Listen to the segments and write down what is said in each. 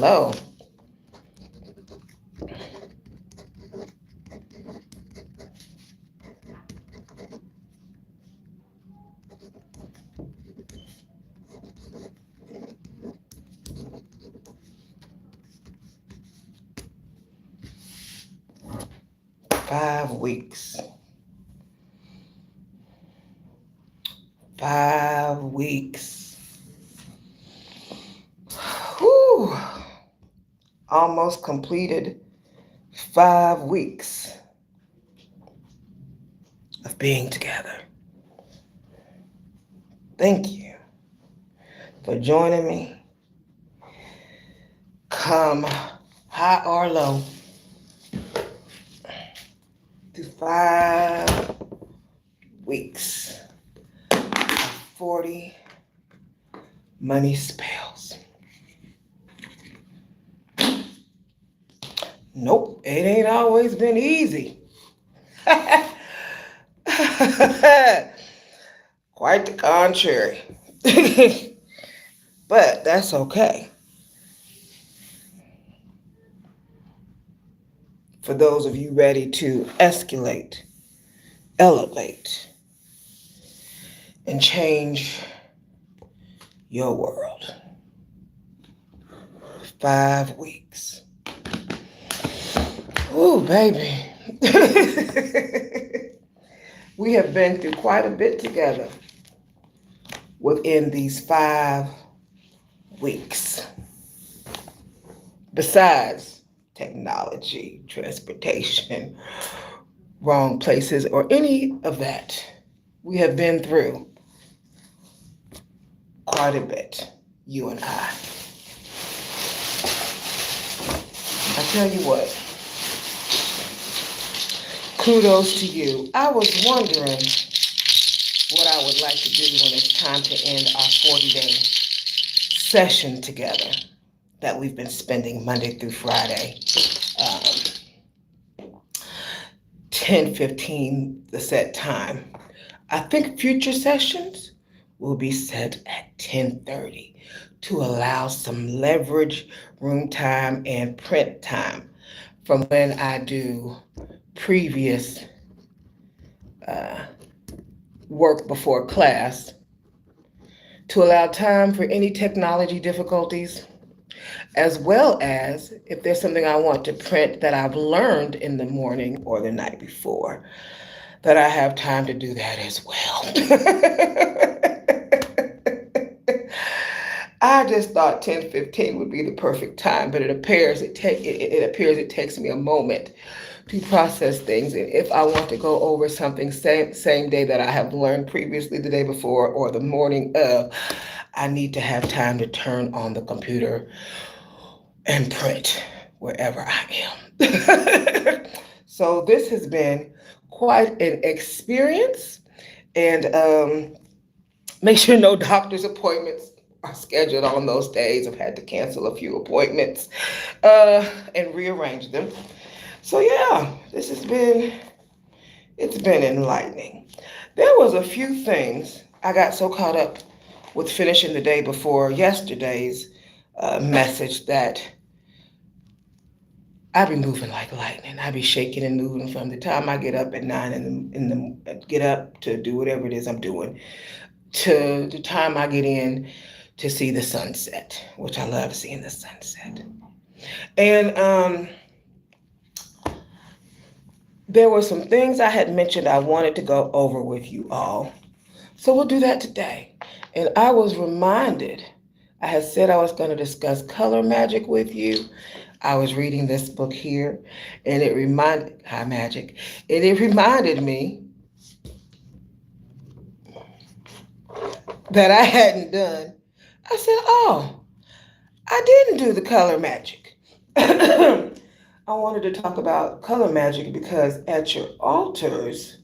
Hello. Five weeks. 5 weeks. Whew. Almost completed 5 weeks of being together. Thank you for joining me. Come high or low to 5 weeks of 40 money spells. Nope, it ain't always been easy. Quite the contrary. But that's okay. For those of you ready to escalate, elevate, and change your world. 5 weeks. Ooh, baby. We have been through quite a bit together within these 5 weeks. Besides technology, transportation, wrong places, or any of that, we have been through quite a bit, you and I. I tell you what, kudos to you. I was wondering what I would like to do when it's time to end our 40-day session together that we've been spending Monday through Friday. 10:15, the set time. I think future sessions will be set at 10:30 to allow some leverage, room time, and print time from when I do previous work before class, to allow time for any technology difficulties, as well as if there's something I want to print that I've learned in the morning or the night before, that I have time to do that as well. I just thought 10:15 would be the perfect time, but it appears it takes me a moment to process things. And if I want to go over something same day that I have learned previously the day before or the morning of, I need to have time to turn on the computer and print wherever I am. So this has been quite an experience. And make sure no doctor's appointments are scheduled on those days. I've had to cancel a few appointments and rearrange them. So yeah, it's been enlightening. There was a few things. I got so caught up with finishing the day before yesterday's message that I be moving like lightning. I be shaking and moving from the time I get up at 9 get up to do whatever it is I'm doing to the time I get in to see the sunset, which I love seeing the sunset. And there were some things I had mentioned I wanted to go over with you all. So we'll do that today. And I was reminded, I had said I was going to discuss color magic with you. I was reading this book here, and it reminded, High Magic, and it reminded me that I hadn't done. I said, oh, I didn't do the color magic. I wanted to talk about color magic because at your altars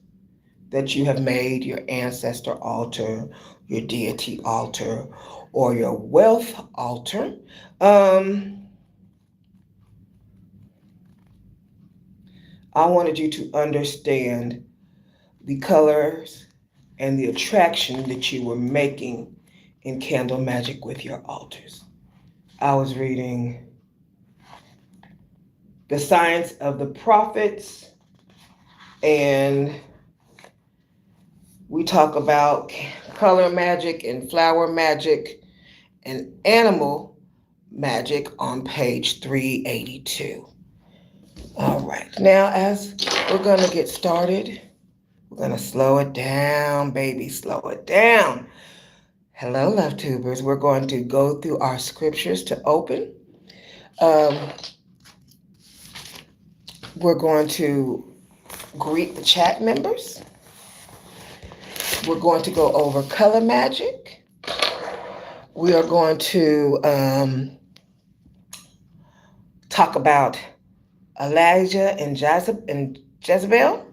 that you have made, your ancestor altar, your deity altar, or your wealth altar, I wanted you to understand the colors and the attraction that you were making in candle magic with your altars. I was reading the science of the prophets, and we talk about color magic and flower magic and animal magic on page 382. All right, now as we're going to get started, we're going to slow it down, baby, slow it down. Hello, love tubers. We're going to go through our scriptures to open. We're going to greet the chat members. We're going to go over color magic. We are going to talk about Elijah and Jezebel.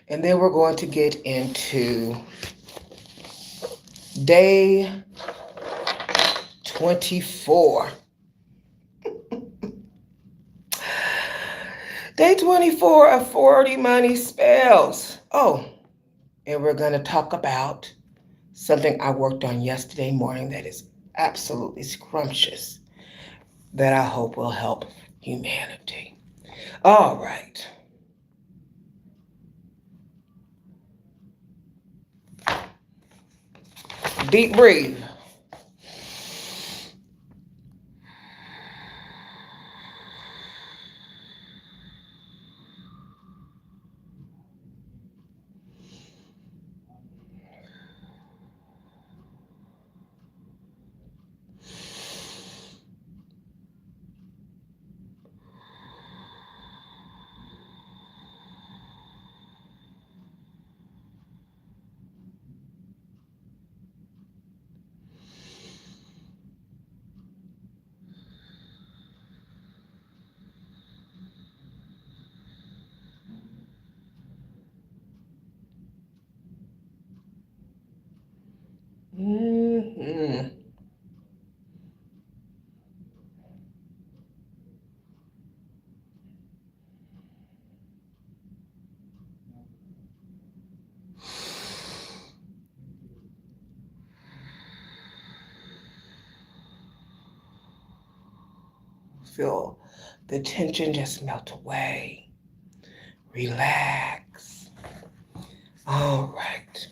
And then we're going to get into day 24. Day 24 of 40 money spells. Oh, and we're going to talk about something I worked on yesterday morning that is absolutely scrumptious, that I hope will help humanity. All right. Deep breathe. Mm-hmm. Feel the tension just melt away. Relax. All right.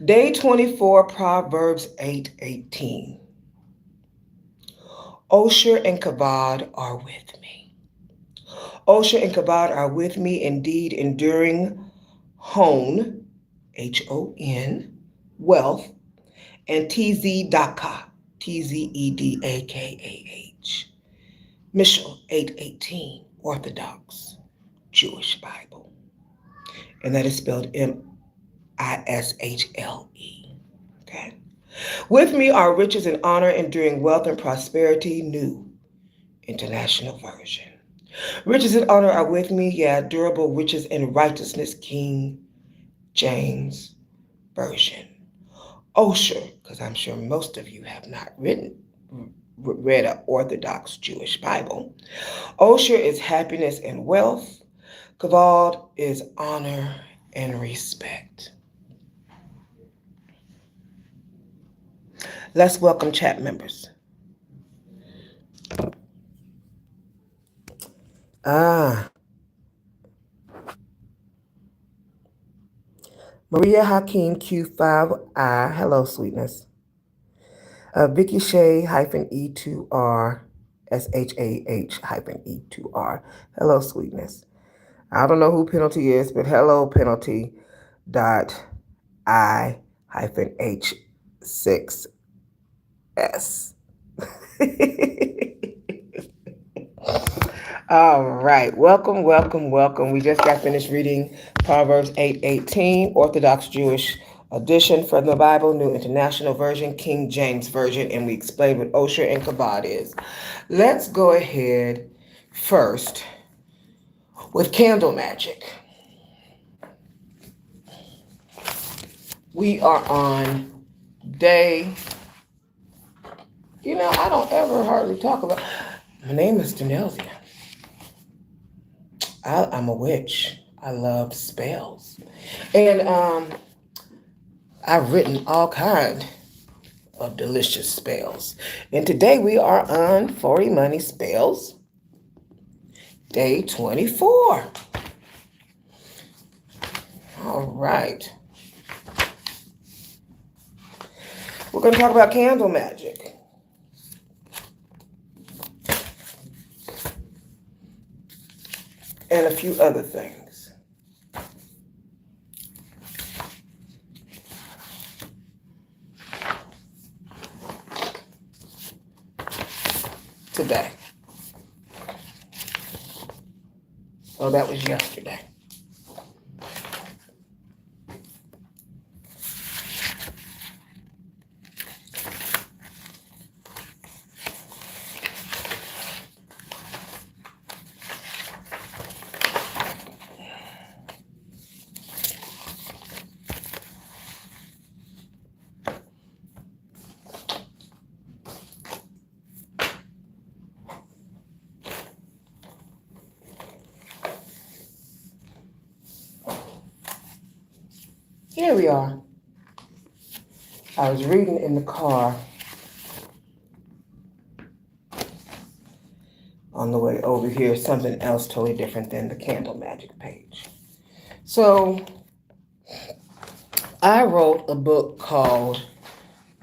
Day 24, Proverbs 8:18. Osher and Kavod are with me. Osher and Kavod are with me, indeed, enduring hone, Hon, wealth, and Tzedakah, Tzedakah. Mishal 8:18, Orthodox Jewish Bible. And that is spelled Mishle. Okay. With me are riches and honor, enduring wealth and prosperity, New International Version. Riches and honor are with me, yeah, durable riches and righteousness, King James Version. Osher, because I'm sure most of you have not read an Orthodox Jewish Bible. Osher is happiness and wealth. Kavod is honor and respect. Let's welcome chat members. Maria Hakeem Q5I. Hello, sweetness. Vicky Shay -E2R SHAH-E2R. Hello, sweetness. I don't know who Penalty is, but hello, Penalty dot I-H6S. All right. Welcome, welcome, welcome. We just got finished reading Proverbs 8:18, Orthodox Jewish edition from the Bible, New International Version, King James Version, and we explained what Osher and Kavod is. Let's go ahead first with candle magic. We are on day, I don't ever hardly talk about, my name is Denelsia. I'm a witch. I love spells. And I've written all kinds of delicious spells. And today we are on 40 money spells. Day 24. All right. We're going to talk about candle magic. And a few other things. Today. Oh, that was yesterday. Here we are. I was reading in the car on the way over here, something else totally different than the candle magic page. So I wrote a book called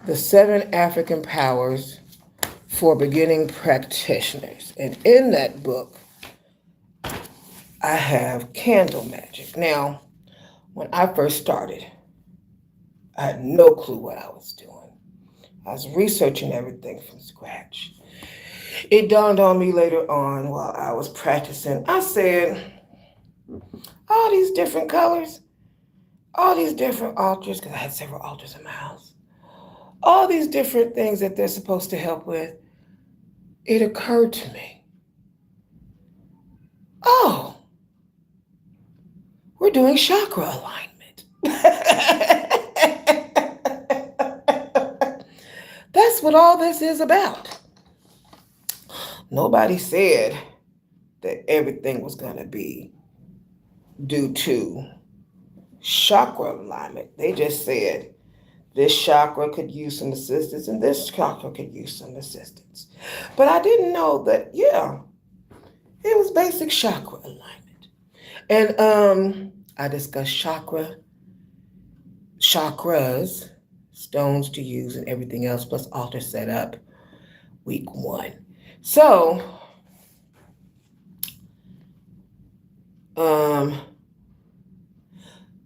The 7 African Powers for Beginning Practitioners. And in that book, I have candle magic. Now, when I first started, I had no clue what I was doing. I was researching everything from scratch. It dawned on me later on while I was practicing. I said, all these different colors, all these different altars, because I had several altars in my house, all these different things that they're supposed to help with, it occurred to me, oh, we're doing chakra alignment. That's what all this is about. Nobody said that everything was going to be due to chakra alignment. They just said this chakra could use some assistance and this chakra could use some assistance. But I didn't know that, yeah, it was basic chakra alignment. And I discussed chakras, stones to use and everything else, plus altar setup, week 1. So,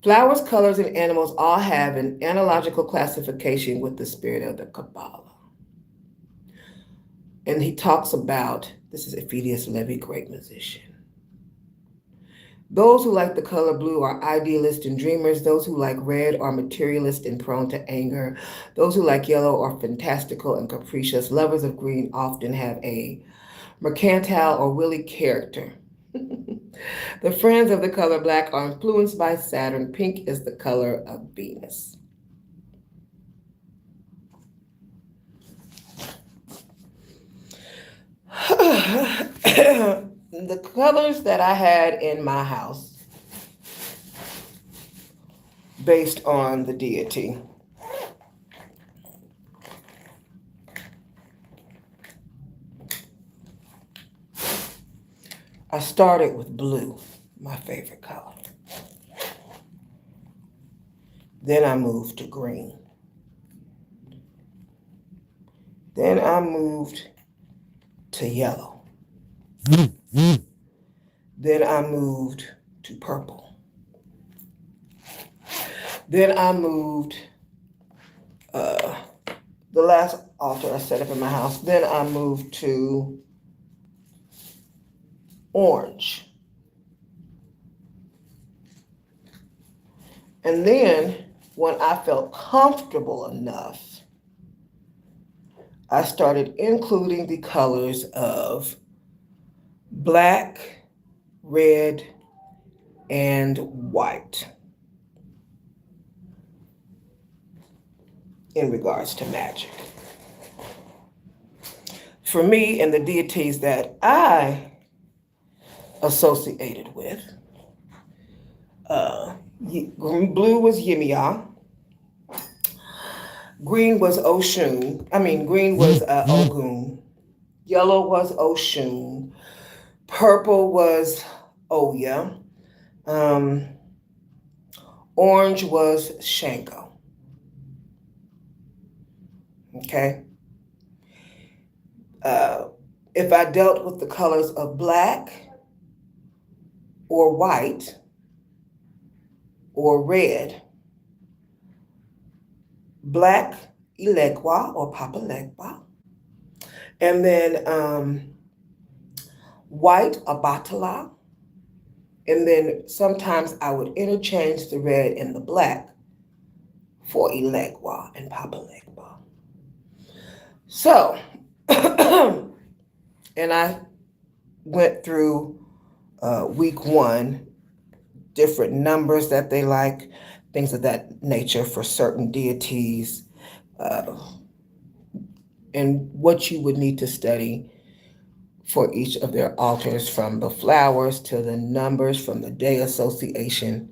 flowers, colors, and animals all have an analogical classification with the spirit of the Kabbalah. And he talks about, this is Ephidius Levi, great musician. Those who like the color blue are idealists and dreamers. Those who like red are materialist and prone to anger. Those who like yellow are fantastical and capricious. Lovers of green often have a mercantile or willy character. The friends of the color black are influenced by Saturn. Pink is the color of Venus. The colors that I had in my house, based on the deity, I started with blue, my favorite color. Then I moved to green. Then I moved to yellow. Then I moved to purple. Then I moved, the last altar I set up in my house, then I moved to orange. And then when I felt comfortable enough, I started including the colors of black, red, and white in regards to magic. For me and the deities that I associated with, blue was Yimiya, green was Ogun, yellow was Oshun, Purple was Oya. Um, Orange was Shango. Okay. Uh, if I dealt with the colors of black or white or red, black Ilegua or Papa Legba, and then white Abatala, and then sometimes I would interchange the red and the black for Ilegua and Papa Legba. So, and I went through week one, different numbers that they like, things of that nature for certain deities, uh, and what you would need to study for each of their altars, from the flowers to the numbers, from the day association,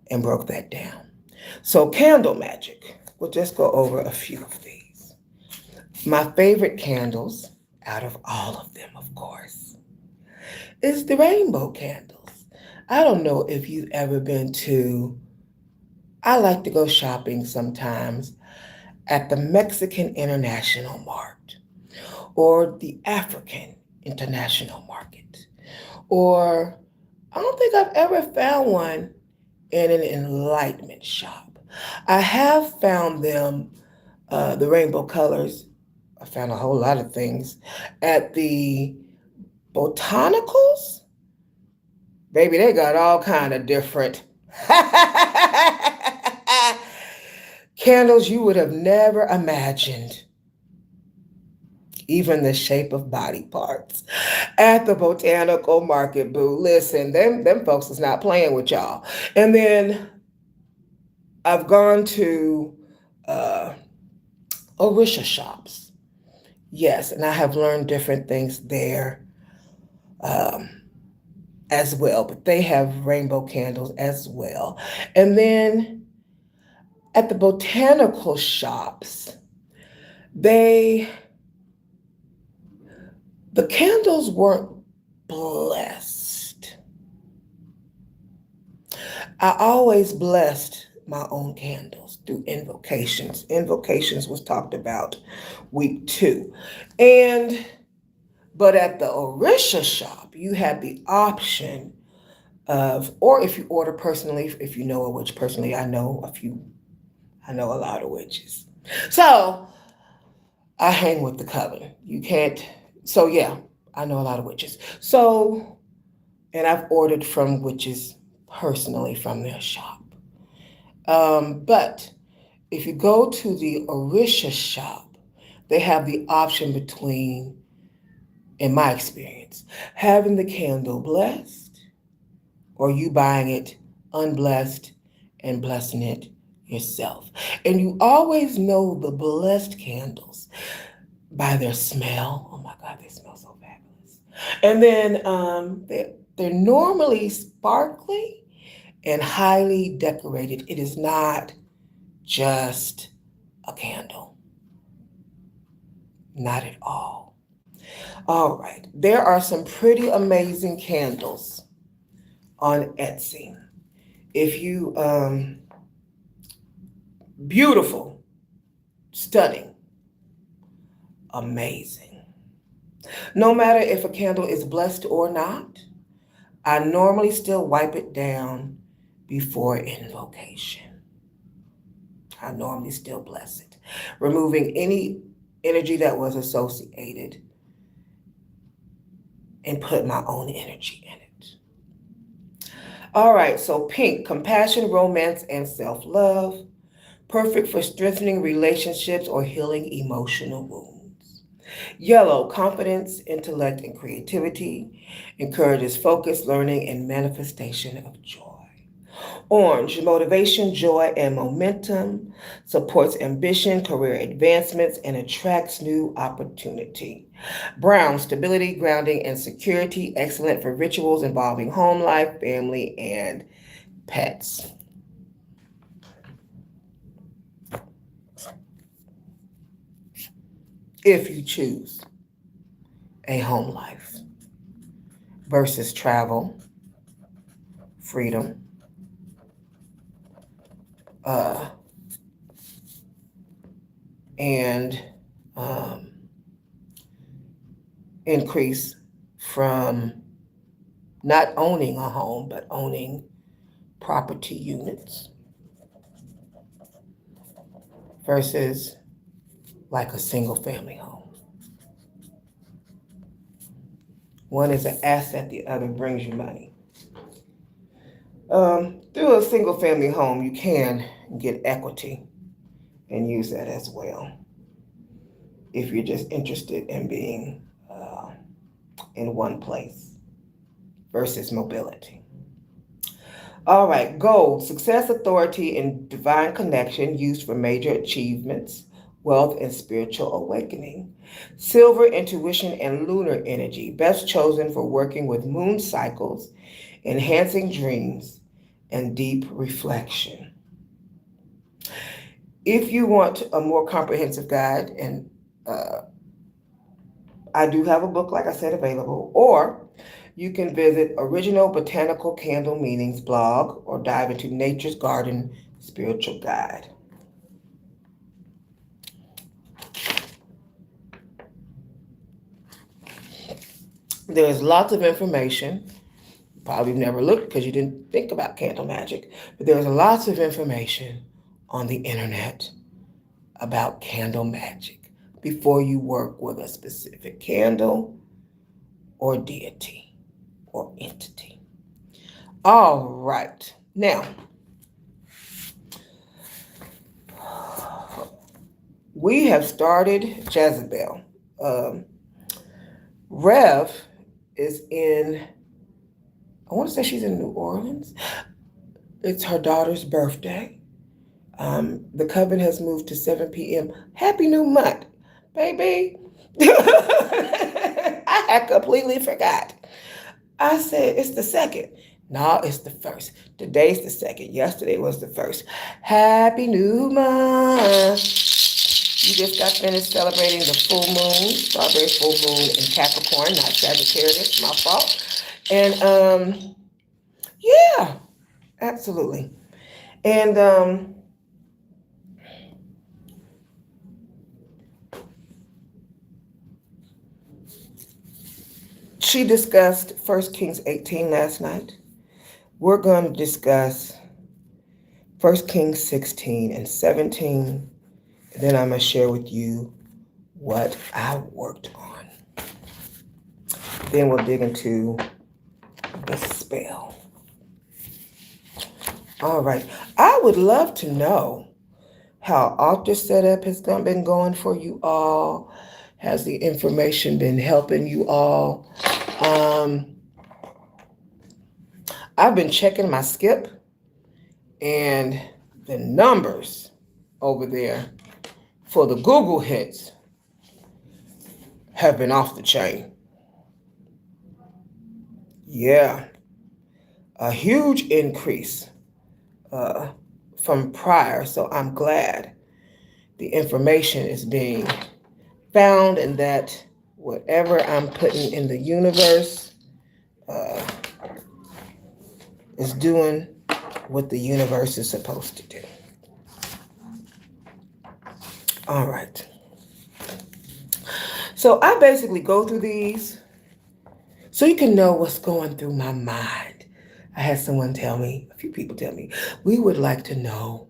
and broke that down. So, candle magic, we'll just go over a few of these. My favorite candles, out of all of them, of course, is the rainbow candles. I don't know if you've ever been to, I like to go shopping sometimes at the Mexican International Mart or the African International Market, or I don't think I've ever found one in an enlightenment shop. I have found them, the rainbow colors. I found a whole lot of things at the botanicals. Baby, they got all kind of different candles you would have never imagined. Even the shape of body parts at the botanical market, boo. Listen, them folks is not playing with y'all. And then I've gone to uh, Orisha shops. Yes, and I have learned different things there um, as well. But they have rainbow candles as well. And then at the botanical shops, they the candles weren't blessed. I always blessed my own candles through invocations. Invocations was talked about week two. And but at the Orisha shop, you had the option of, or if you order personally, if you know a witch personally, I know a few, I know a lot of witches. So I hang with the coven. You can't, so yeah, I know a lot of witches. So, and I've ordered from witches personally from their shop. But if you go to the Orisha shop, they have the option between, in my experience, having the candle blessed or you buying it unblessed and blessing it yourself. And you always know the blessed candles by their smell. Oh my God, they smell so fabulous. And then they're normally sparkly and highly decorated. It is not just a candle. Not at all. All right. There are some pretty amazing candles on Etsy. If you, beautiful, stunning, amazing. No matter if a candle is blessed or not, I normally still wipe it down before invocation. I normally still bless it, removing any energy that was associated and put my own energy in it. All right, so pink, compassion, romance, and self-love. Perfect for strengthening relationships or healing emotional wounds. Yellow, confidence, intellect, and creativity. Encourages focus, learning, and manifestation of joy. Orange, motivation, joy, and momentum. Supports ambition, career advancements, and attracts new opportunity. Brown, stability, grounding, and security. Excellent for rituals involving home life, family, and pets. If you choose a home life. versus travel, freedom, and increase from not owning a home, but owning property units versus like a single family home. One is an asset, the other brings you money. Through a single family home, you can get equity and use that as well if you're just interested in being in one place versus mobility. All right, gold, success, authority, and divine connection used for major achievements, wealth, and spiritual awakening. Silver, intuition, and lunar energy, best chosen for working with moon cycles, enhancing dreams, and deep reflection. If you want a more comprehensive guide, and I do have a book, like I said, available, or you can visit Original Botanical Candle Meanings blog or dive into Nature's Garden Spiritual Guide. There's lots of information. You probably never looked because you didn't think about candle magic, but there's lots of information on the internet about candle magic before you work with a specific candle or deity or entity. All right. Now, we have started Jezebel. Rev is in, I want to say she's in New Orleans. It's her daughter's birthday. The coven has moved to 7 p.m. Happy New Month, baby. I had completely forgot. I said, it's the second. No, it's the first. Today's the second. Yesterday was the first. Happy New Month. You just got finished celebrating the full moon, strawberry full moon in Capricorn, not Sagittarius, my fault. And yeah, absolutely. And she discussed 1 Kings 18 last night. We're going to discuss 1 Kings 16 and 17. And then I'm going to share with you what I worked on. Then we'll dig into the spell. All right. I would love to know how altar setup has been going for you all. Has the information been helping you all? I've been checking my skip, and the numbers over there for the Google hits have been off the chain. Yeah, a huge increase from prior. So I'm glad the information is being found and that whatever I'm putting in the universe is doing what the universe is supposed to do. All right. So I basically go through these so you can know what's going through my mind. I had someone tell me, a few people tell me, we would like to know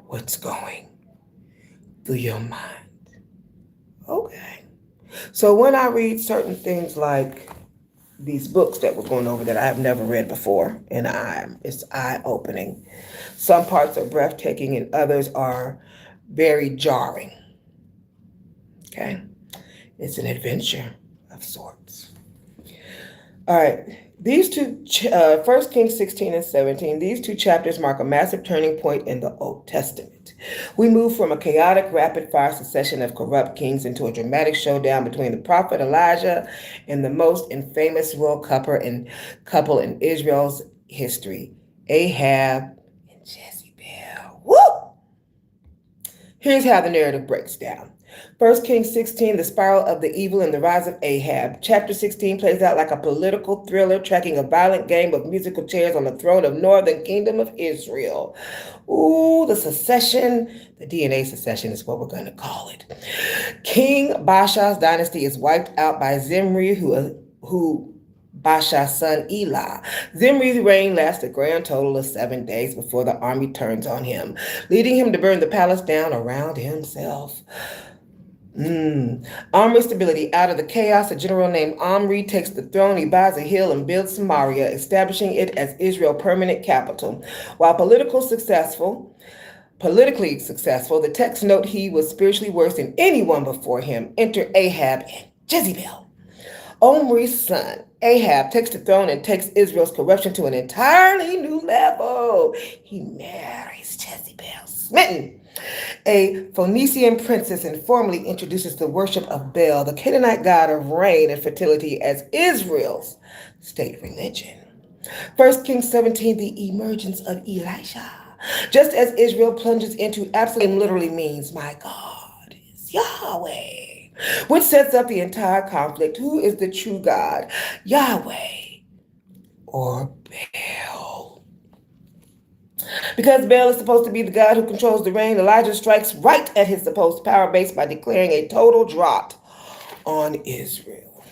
what's going through your mind. Okay. So when I read certain things like these books that we're going over that I have never read before, and it's eye-opening. Some parts are breathtaking and others are very jarring. Okay? It's an adventure of sorts. All right. These two, 1 Kings 16 and 17, these two chapters mark a massive turning point in the Old Testament. We move from a chaotic, rapid-fire succession of corrupt kings into a dramatic showdown between the prophet Elijah and the most infamous royal couple in Israel's history, Ahab and Jezebel. Woo! Here's how the narrative breaks down. 1 Kings 16, the spiral of the evil and the rise of Ahab. Chapter 16 plays out like a political thriller tracking a violent game of musical chairs on the throne of northern kingdom of Israel. Ooh, the secession, the DNA secession is what we're going to call it. King Baasha's dynasty is wiped out by Zimri, who Baasha's son Elah. Zimri's reign lasts a grand total of 7 days before the army turns on him, leading him to burn the palace down around himself. Omri's stability. Out of the chaos, a general named Omri takes the throne. He buys a hill and builds Samaria, establishing it as Israel's permanent capital. While politically successful, the texts note he was spiritually worse than anyone before him. Enter Ahab and Jezebel. Omri's son, Ahab, takes the throne and takes Israel's corruption to an entirely new level. He marries Jezebel, smitten, a Phoenician princess, and formally introduces the worship of Baal, the Canaanite god of rain and fertility, as Israel's state religion. 1 Kings 17, the emergence of Elijah. Just as Israel plunges into absolute, literally means, my God is Yahweh, which sets up the entire conflict. Who is the true God, Yahweh or Baal? Because Baal is supposed to be the God who controls the rain, Elijah strikes right at his supposed power base by declaring a total drought on Israel.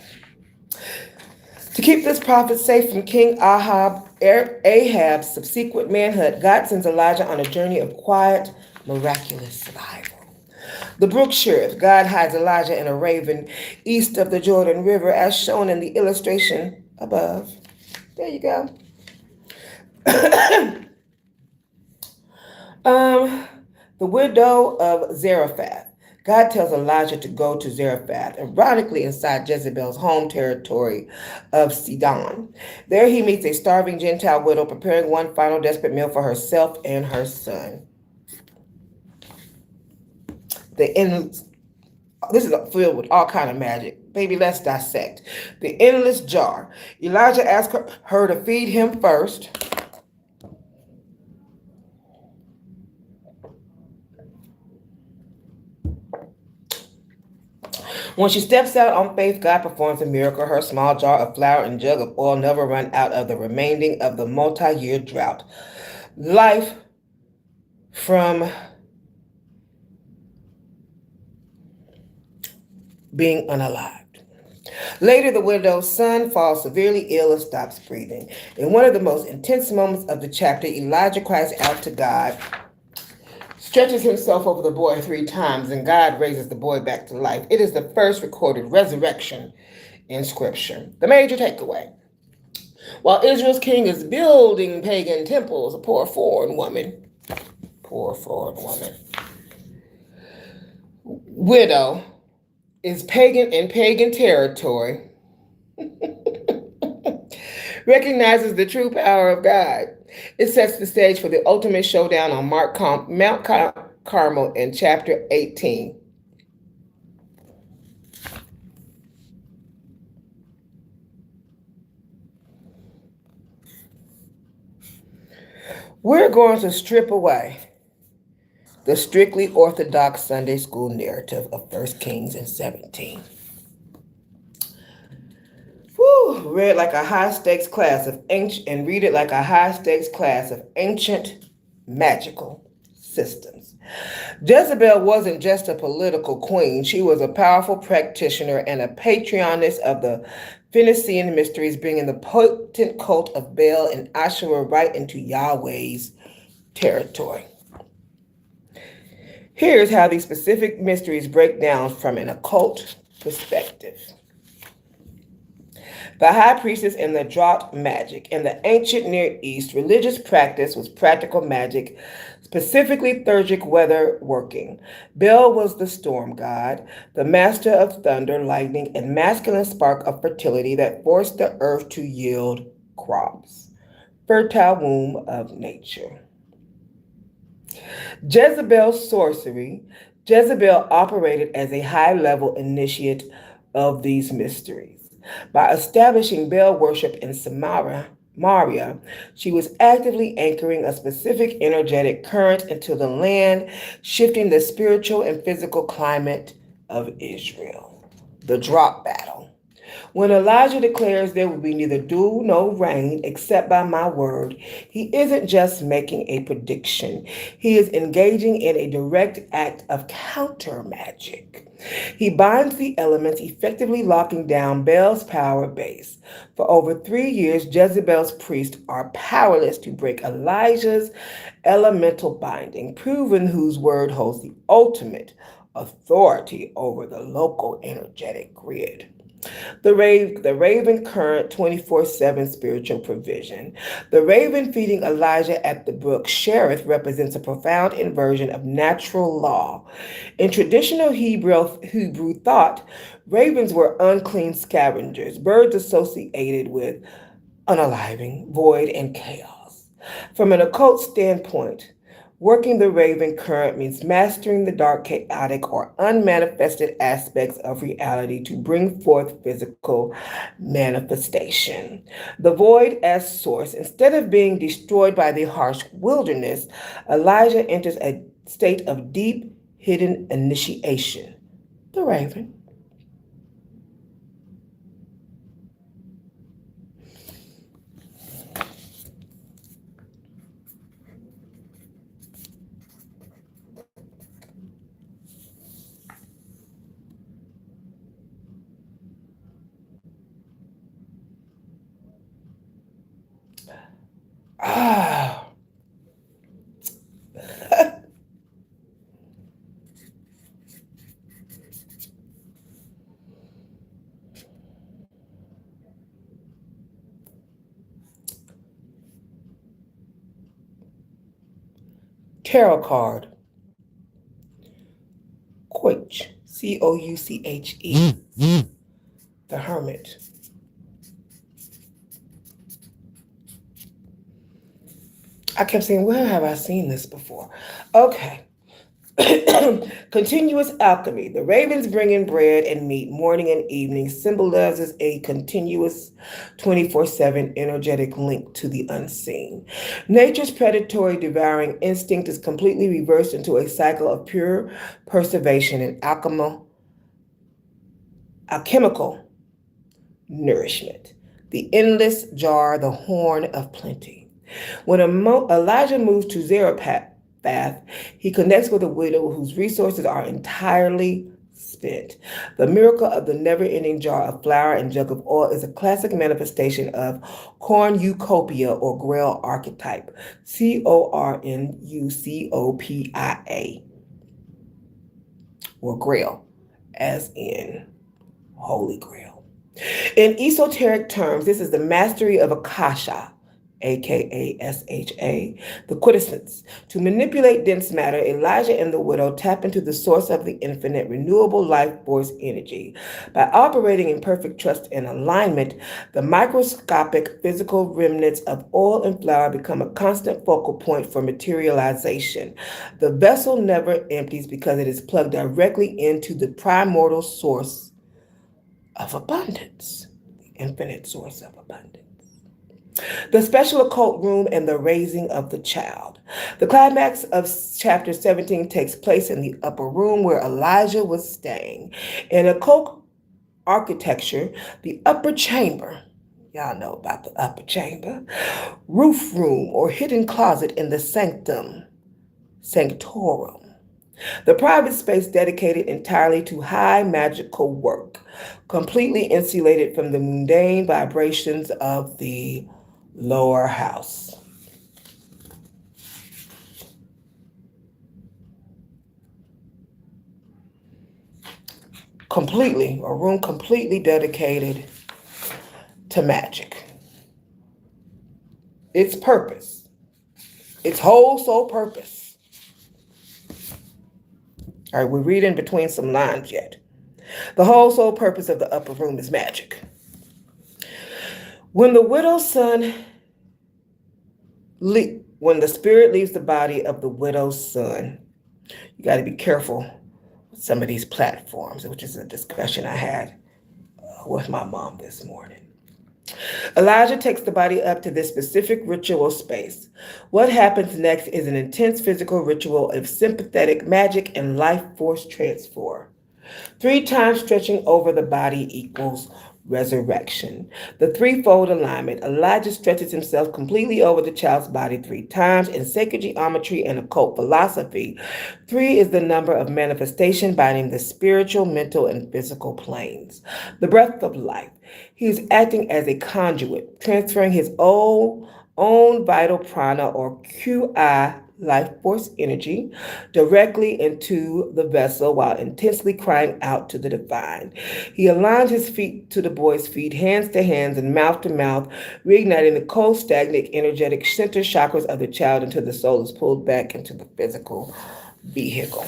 To keep this prophet safe from King Ahab's subsequent manhunt, God sends Elijah on a journey of quiet, miraculous survival. The brook Sheriff, God hides Elijah in a raven east of the Jordan River, as shown in the illustration above. There you go. The widow of Zarephath. God tells Elijah to go to Zarephath, ironically inside Jezebel's home territory of Sidon. There he meets a starving Gentile widow preparing one final desperate meal for herself and her son. This is filled with all kind of magic. Baby, let's dissect. The endless jar. Elijah asks her to feed him first. When she steps out on faith, God performs a miracle. Her small jar of flour and jug of oil never run out of the remaining of the multi-year drought. Life from being unalived. Later, the widow's son falls severely ill and stops breathing. In one of the most intense moments of the chapter, Elijah cries out to God, stretches himself over the boy 3 times, and God raises the boy back to life. It is the first recorded resurrection in Scripture. The major takeaway. While Israel's king is building pagan temples, a poor foreign woman, widow, is pagan in pagan territory, recognizes the true power of God. It sets the stage for the ultimate showdown on Mount Carmel in chapter 18. We're going to strip away the strictly orthodox Sunday school narrative of 1 Kings and 17. Read it like a high-stakes class of ancient, and read it like a high-stakes class of ancient magical systems. Jezebel wasn't just a political queen. She was a powerful practitioner and a patroness of the Phoenician mysteries, bringing the potent cult of Baal and Asherah right into Yahweh's territory. Here's how these specific mysteries break down from an occult perspective. The high priestess and the drought magic. In the ancient Near East, religious practice was practical magic, specifically theurgic weather working. Baal was the storm god, the master of thunder, lightning, and masculine spark of fertility that forced the earth to yield crops. Fertile womb of nature. Jezebel's sorcery. Jezebel operated as a high-level initiate of these mysteries. By establishing Baal worship in Samaria, Maria, she was actively anchoring a specific energetic current into the land, shifting the spiritual and physical climate of Israel. The drop battle. When Elijah declares there will be neither dew nor rain except by my word, he isn't just making a prediction. He is engaging in a direct act of counter magic. He binds the elements, effectively locking down Baal's power base. For over 3 years, Jezebel's priests are powerless to break Elijah's elemental binding, proving whose word holds the ultimate authority over the local energetic grid. The raven current 24/7 spiritual provision. The raven feeding Elijah at the brook Cherith represents a profound inversion of natural law. In traditional Hebrew thought, ravens were unclean scavengers, birds associated with unaliving, void, and chaos. From an occult standpoint, working the raven current means mastering the dark, chaotic, or unmanifested aspects of reality to bring forth physical manifestation. The void as source. Instead of being destroyed by the harsh wilderness, Elijah enters a state of deep, hidden initiation. The raven. Ah. Tarot card. Couch. Couche. The Hermit. I kept saying, where have I seen this before? Okay. Continuous alchemy. The ravens bring in bread and meat morning and evening symbolizes a continuous 24/7 energetic link to the unseen. Nature's predatory devouring instinct is completely reversed into a cycle of pure preservation and alchemical nourishment. The endless jar, the horn of plenty. When Elijah moves to Zarephath, he connects with a widow whose resources are entirely spent. The miracle of the never-ending jar of flour and jug of oil is a classic manifestation of cornucopia or grail archetype. Cornucopia, or grail, as in Holy Grail. In esoteric terms, this is the mastery of Akasha, Akasha, the quintessence. To manipulate dense matter, Elijah and the widow tap into the source of the infinite, renewable life force energy. By operating in perfect trust and alignment, the microscopic physical remnants of oil and flour become a constant focal point for materialization. The vessel never empties because it is plugged directly into the primordial source of abundance, the infinite source of abundance. The special occult room and the raising of the child. The climax of chapter 17 takes place in the upper room where Elijah was staying. In occult architecture, the upper chamber, y'all know about the upper chamber, roof room or hidden closet in the sanctorum. The private space dedicated entirely to high magical work, completely insulated from the mundane vibrations of the lower house. A room completely dedicated to magic. Its purpose, its whole sole purpose. All right, we're reading between some lines yet. The whole sole purpose of the upper room is magic. When the widow's son, when the spirit leaves the body of the widow's son, you got to be careful with some of these platforms, which is a discussion I had with my mom this morning. Elijah takes the body up to this specific ritual space. What happens next is an intense physical ritual of sympathetic magic and life force transfer. 3 times stretching over the body equals resurrection. The threefold alignment. Elijah stretches himself completely over the child's body 3 times. In sacred geometry and occult philosophy, 3 is the number of manifestation binding the spiritual, mental, and physical planes. The breath of life. He is acting as a conduit, transferring his own vital prana or QI life force energy directly into the vessel while intensely crying out to the divine. He aligns his feet to the boy's feet, hands to hands, and mouth to mouth, reigniting the cold, stagnant, energetic center chakras of the child until the soul is pulled back into the physical vehicle.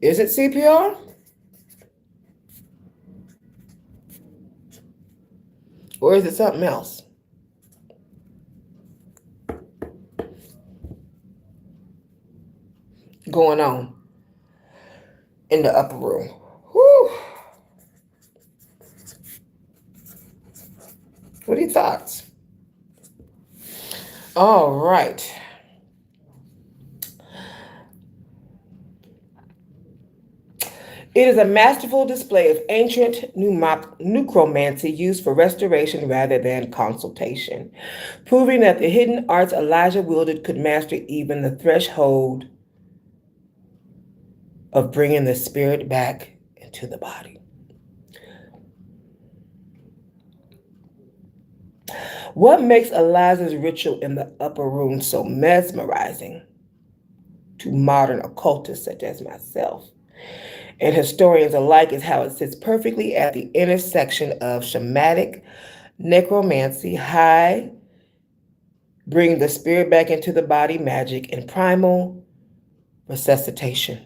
Is it CPR? Or is it something else? Going on in the upper room. Whew. What are your thoughts? All right. It is a masterful display of ancient necromancy used for restoration rather than consultation, proving that the hidden arts Elijah wielded could master even the threshold of bringing the spirit back into the body. What makes Elijah's ritual in the upper room so mesmerizing to modern occultists such as myself and historians alike is how it sits perfectly at the intersection of shamanic necromancy, high, bringing the spirit back into the body magic, and primal resuscitation.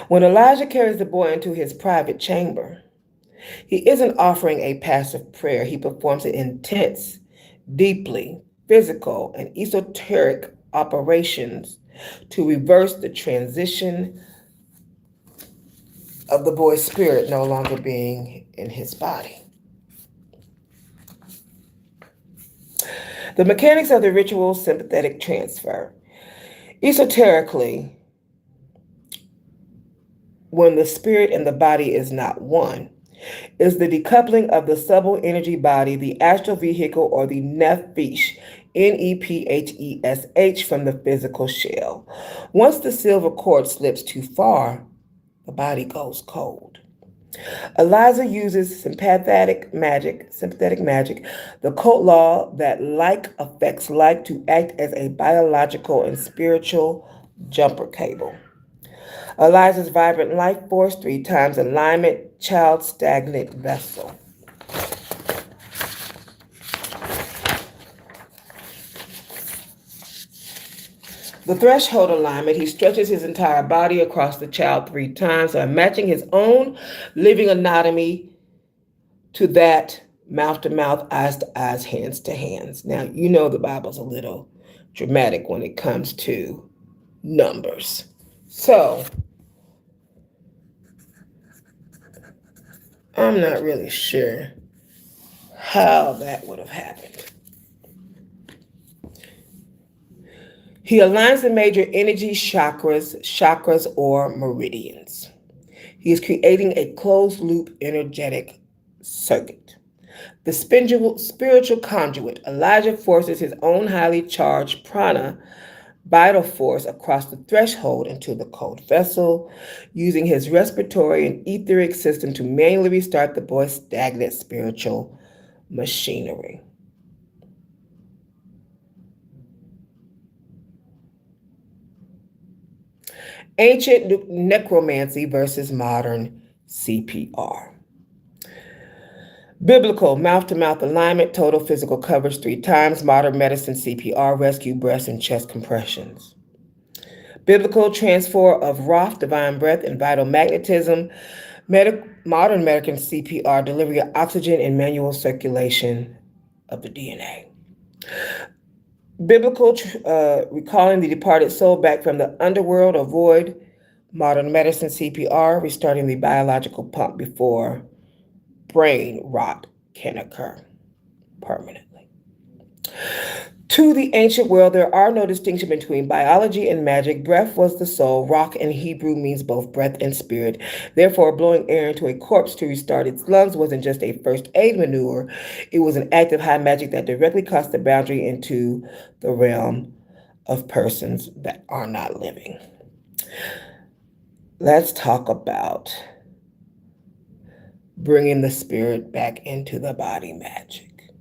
When Elijah carries the boy into his private chamber, he isn't offering a passive prayer. He performs an intense, deeply physical, and esoteric operations to reverse the transition of the boy's spirit no longer being in his body. The mechanics of the ritual sympathetic transfer. Esoterically, when the spirit and the body is not one, is the decoupling of the subtle energy body, the astral vehicle, or the nephesh, nephesh, from the physical shell. Once the silver cord slips too far, the body goes cold. Elijah uses sympathetic magic, the cult law that like affects like, to act as a biological and spiritual jumper cable. Elijah's vibrant life force, 3 times alignment, child stagnant vessel. The threshold alignment, he stretches his entire body across the child 3 times, matching his own living anatomy to that mouth to mouth, eyes to eyes, hands to hands. Now, you know the Bible's a little dramatic when it comes to numbers. So, I'm not really sure how that would have happened. He aligns the major energy chakras or meridians. He is creating a closed loop energetic circuit. The spiritual conduit, Elijah forces his own highly charged prana, vital force, across the threshold into the cold vessel, using his respiratory and etheric system to manually restart the boy's stagnant spiritual machinery. Ancient necromancy versus modern CPR. Biblical mouth-to-mouth alignment, total physical coverage 3 times, modern medicine CPR, rescue breaths and chest compressions. Biblical transfer of Roth, divine breath, and vital magnetism, modern American CPR, delivery of oxygen and manual circulation of the DNA. Biblical recalling the departed soul back from the underworld or void, Modern medicine, CPR, restarting the biological pump before brain rot can occur permanently. To the ancient world, there are no distinction between biology and magic. Breath was the soul. Rock in Hebrew means both breath and spirit. Therefore, blowing air into a corpse to restart its lungs wasn't just a first aid maneuver. It was an act of high magic that directly crossed the boundary into the realm of persons that are not living. Let's talk about bringing the spirit back into the body magic.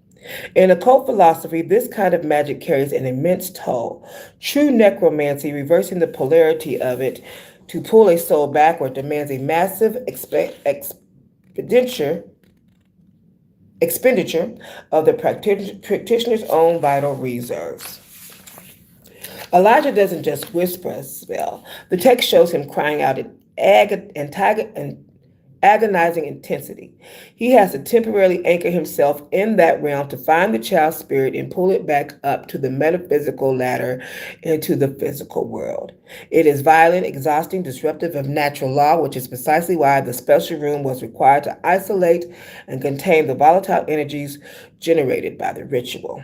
In occult philosophy, this kind of magic carries an immense toll. True necromancy, reversing the polarity of it to pull a soul backward, demands a massive expenditure of the practitioner's own vital reserves. Elijah doesn't just whisper a spell. The text shows him crying out in agonizing intensity. He has to temporarily anchor himself in that realm to find the child's spirit and pull it back up to the metaphysical ladder into the physical world. It is violent, exhausting, disruptive of natural law, which is precisely why the special room was required to isolate and contain the volatile energies generated by the ritual.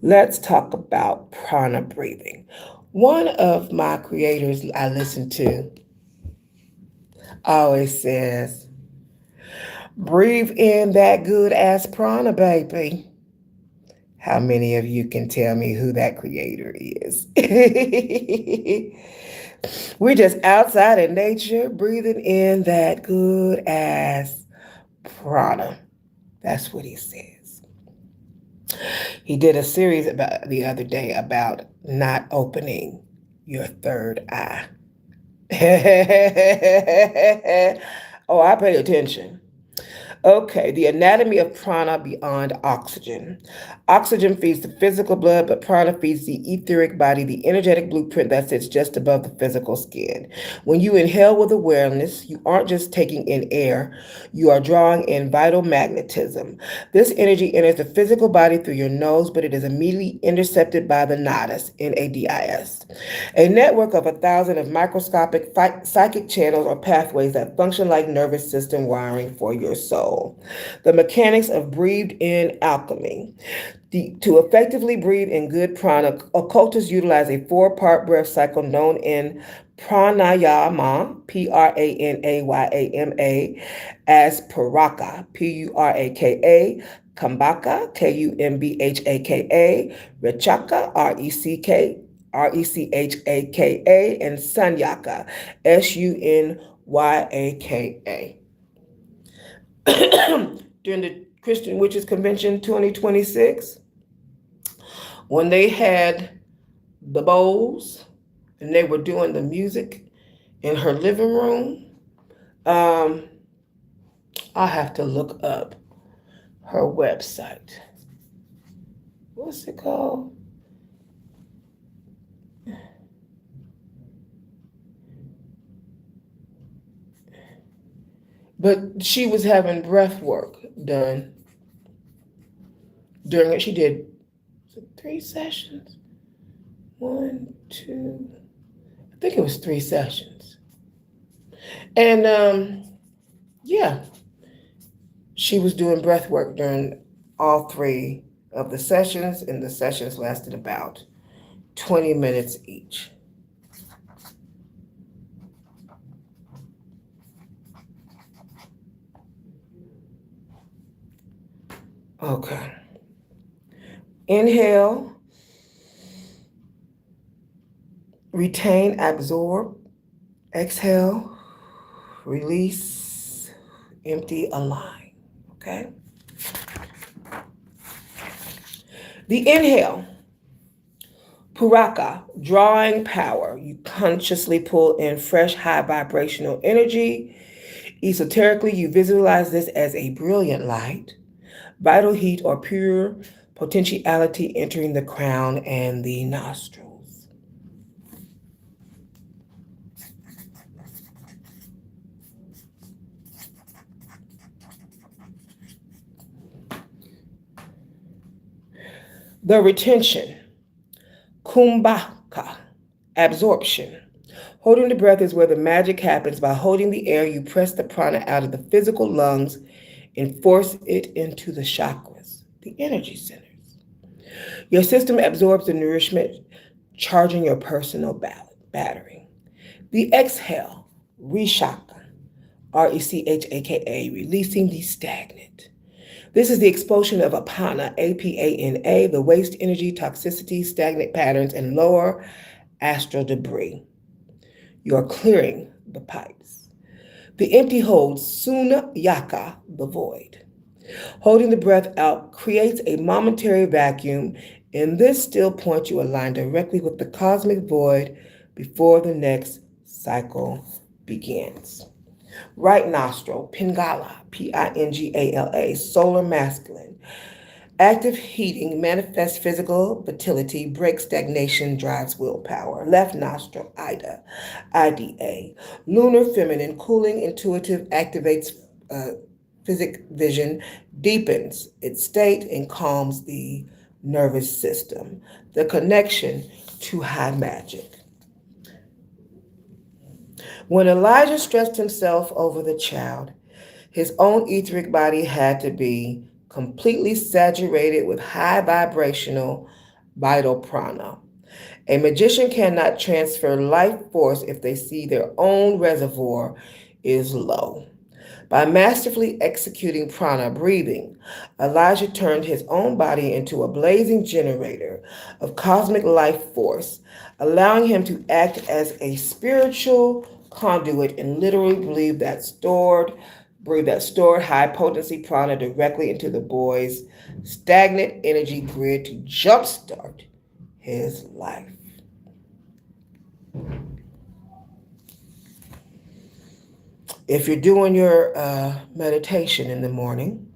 Let's talk about prana breathing. One of my creators I listen to always says, breathe in that good ass prana, baby. How many of you can tell me who that creator is? We're just outside in nature, breathing in that good ass prana. That's what he says. He did a series about the other day about not opening your third eye. Oh, I pay attention. Okay, the anatomy of prana beyond oxygen. Oxygen feeds the physical blood, but prana feeds the etheric body, the energetic blueprint that sits just above the physical skin. When you inhale with awareness, you aren't just taking in air, you are drawing in vital magnetism. This energy enters the physical body through your nose, but it is immediately intercepted by the nadis, NADIS, a network of 1,000 of microscopic psychic channels or pathways that function like nervous system wiring for your soul. The mechanics of breathed in alchemy. To effectively breathe in good prana, occultists utilize a 4-part breath cycle known in pranayama, Pranayama, as paraka, Puraka, kambaka, Kumbhaka, rechaka, Rechaka, and sanyaka, Sunyaka. During the Christian Witches Convention 2026, when they had the bowls and they were doing the music in her living room, I have to look up her website. What's it called? But she was having breath work done during it. She did 3 sessions. 1, 2, I think it was 3 sessions. And yeah, she was doing breath work during all 3 of the sessions, and the sessions lasted about 20 minutes each. Okay. Inhale, retain, absorb. Exhale, release, empty, align. Okay? The inhale, puraka, drawing power. You consciously pull in fresh, high vibrational energy. Esoterically, you visualize this as a brilliant light, vital heat, or pure potentiality entering the crown and the nostrils. The retention, kumbhaka, absorption. Holding the breath is where the magic happens. By holding the air, you press the prana out of the physical lungs and force it into the chakras, the energy centers. Your system absorbs the nourishment, charging your personal battery. The exhale, reshaka, Rechaka, releasing the stagnant. This is the expulsion of apana, APANA, the waste energy, toxicity, stagnant patterns, and lower astral debris. You're clearing the pipes. The empty holds suna yaka, the void. Holding the breath out creates a momentary vacuum. In this still point, you align directly with the cosmic void before the next cycle begins. Right nostril, Pingala, Pingala, solar masculine. Active heating manifests physical vitality, breaks stagnation, drives willpower. Left nostril, Ida, lunar feminine, cooling, intuitive, activates physic vision, deepens its state, and calms the nervous system. The connection to high magic. When Elijah stressed himself over the child, his own etheric body had to be completely saturated with high vibrational vital prana. A magician cannot transfer life force if they see their own reservoir is low. By masterfully executing prana breathing, Elijah turned his own body into a blazing generator of cosmic life force, allowing him to act as a spiritual conduit and literally breathe that stored high potency prana directly into the boy's stagnant energy grid to jumpstart his life. If you're doing your meditation in the morning,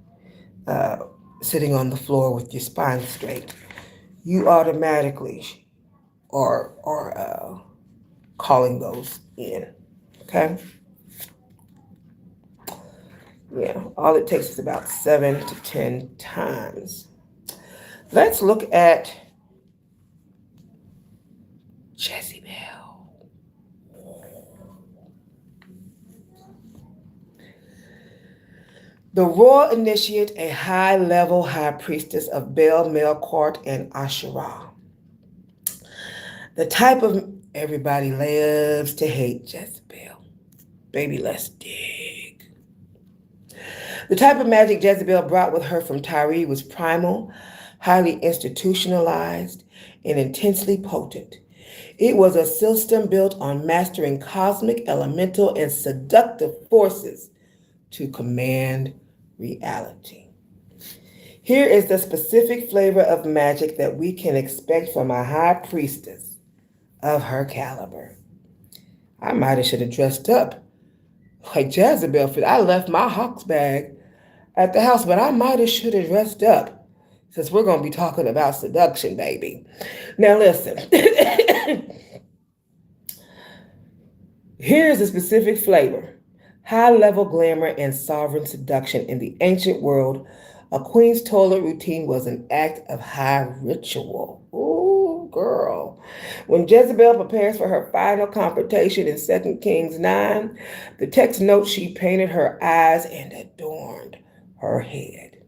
uh, sitting on the floor with your spine straight, you automatically are calling those in. Okay? Yeah, all it takes is about 7 to 10 times. Let's look at Jezebel. The royal initiate, a high-level high priestess of Baal, Melkart, and Asherah. The type of everybody loves to hate Jezebel. Baby, let's dig. The type of magic Jezebel brought with her from Tyre was primal, highly institutionalized, and intensely potent. It was a system built on mastering cosmic, elemental, and seductive forces to command reality. Here is the specific flavor of magic that we can expect from a high priestess of her caliber. I might have should have dressed up like Jezebel. I left my Hawks bag at the house, but I might have should have dressed up since we're going to be talking about seduction, baby. Now listen. Here's a specific flavor. High-level glamour and sovereign seduction. In the ancient world, a queen's toilet routine was an act of high ritual. Ooh, girl. When Jezebel prepares for her final confrontation in 2 Kings 9, the text notes she painted her eyes and adorned her head.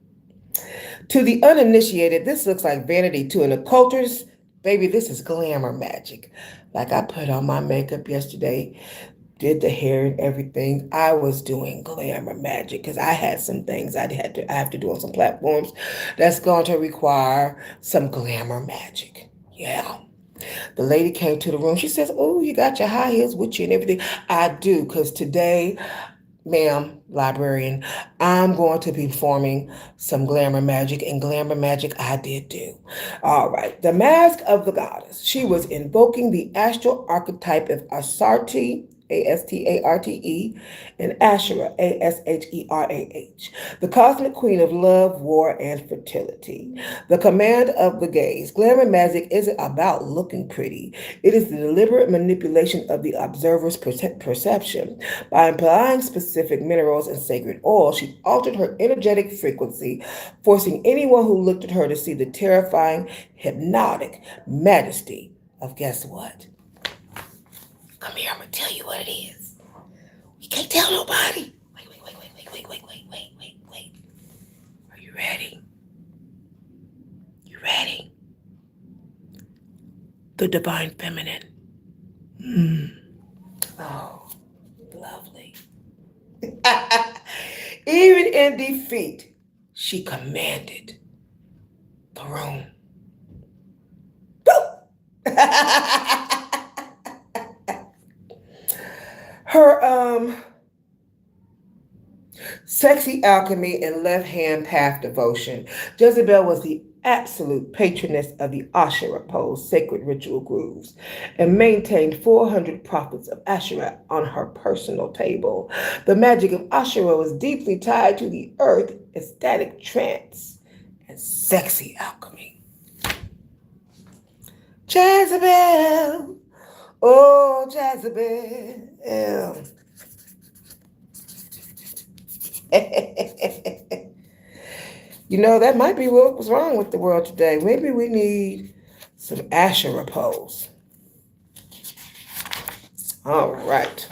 To the uninitiated, this looks like vanity. To an occultist, baby, this is glamour magic. Like I put on my makeup yesterday, did the hair and everything. I was doing glamour magic because I had some things I have to do on some platforms that's going to require some glamour magic. Yeah. The lady came to the room. She says, "Oh, you got your high heels with you and everything." I do, because today, ma'am, librarian, I'm going to be performing some glamour magic, and glamour magic I did do. All right. The mask of the goddess. She was invoking the astral archetype of Astarte, Astarte, and Asherah, Asherah, the cosmic queen of love, war, and fertility. The command of the gaze. Glamour magic isn't about looking pretty. It is the deliberate manipulation of the observer's perception. By applying specific minerals and sacred oil, she altered her energetic frequency, forcing anyone who looked at her to see the terrifying, hypnotic majesty of, guess what? Come here, I'm going to tell you what it is. You can't tell nobody. Wait. Are you ready? You ready? The divine feminine. Oh, lovely. Even in defeat, she commanded the room. Her sexy alchemy and left-hand path devotion. Jezebel was the absolute patroness of the Osher pose, sacred ritual grooves, and maintained 400 prophets of Asherah on her personal table. The magic of Asherah was deeply tied to the earth, ecstatic trance, and sexy alchemy. Jezebel, oh Jezebel. You know, that might be what was wrong with the world today. Maybe we need some Asherah pose. All right.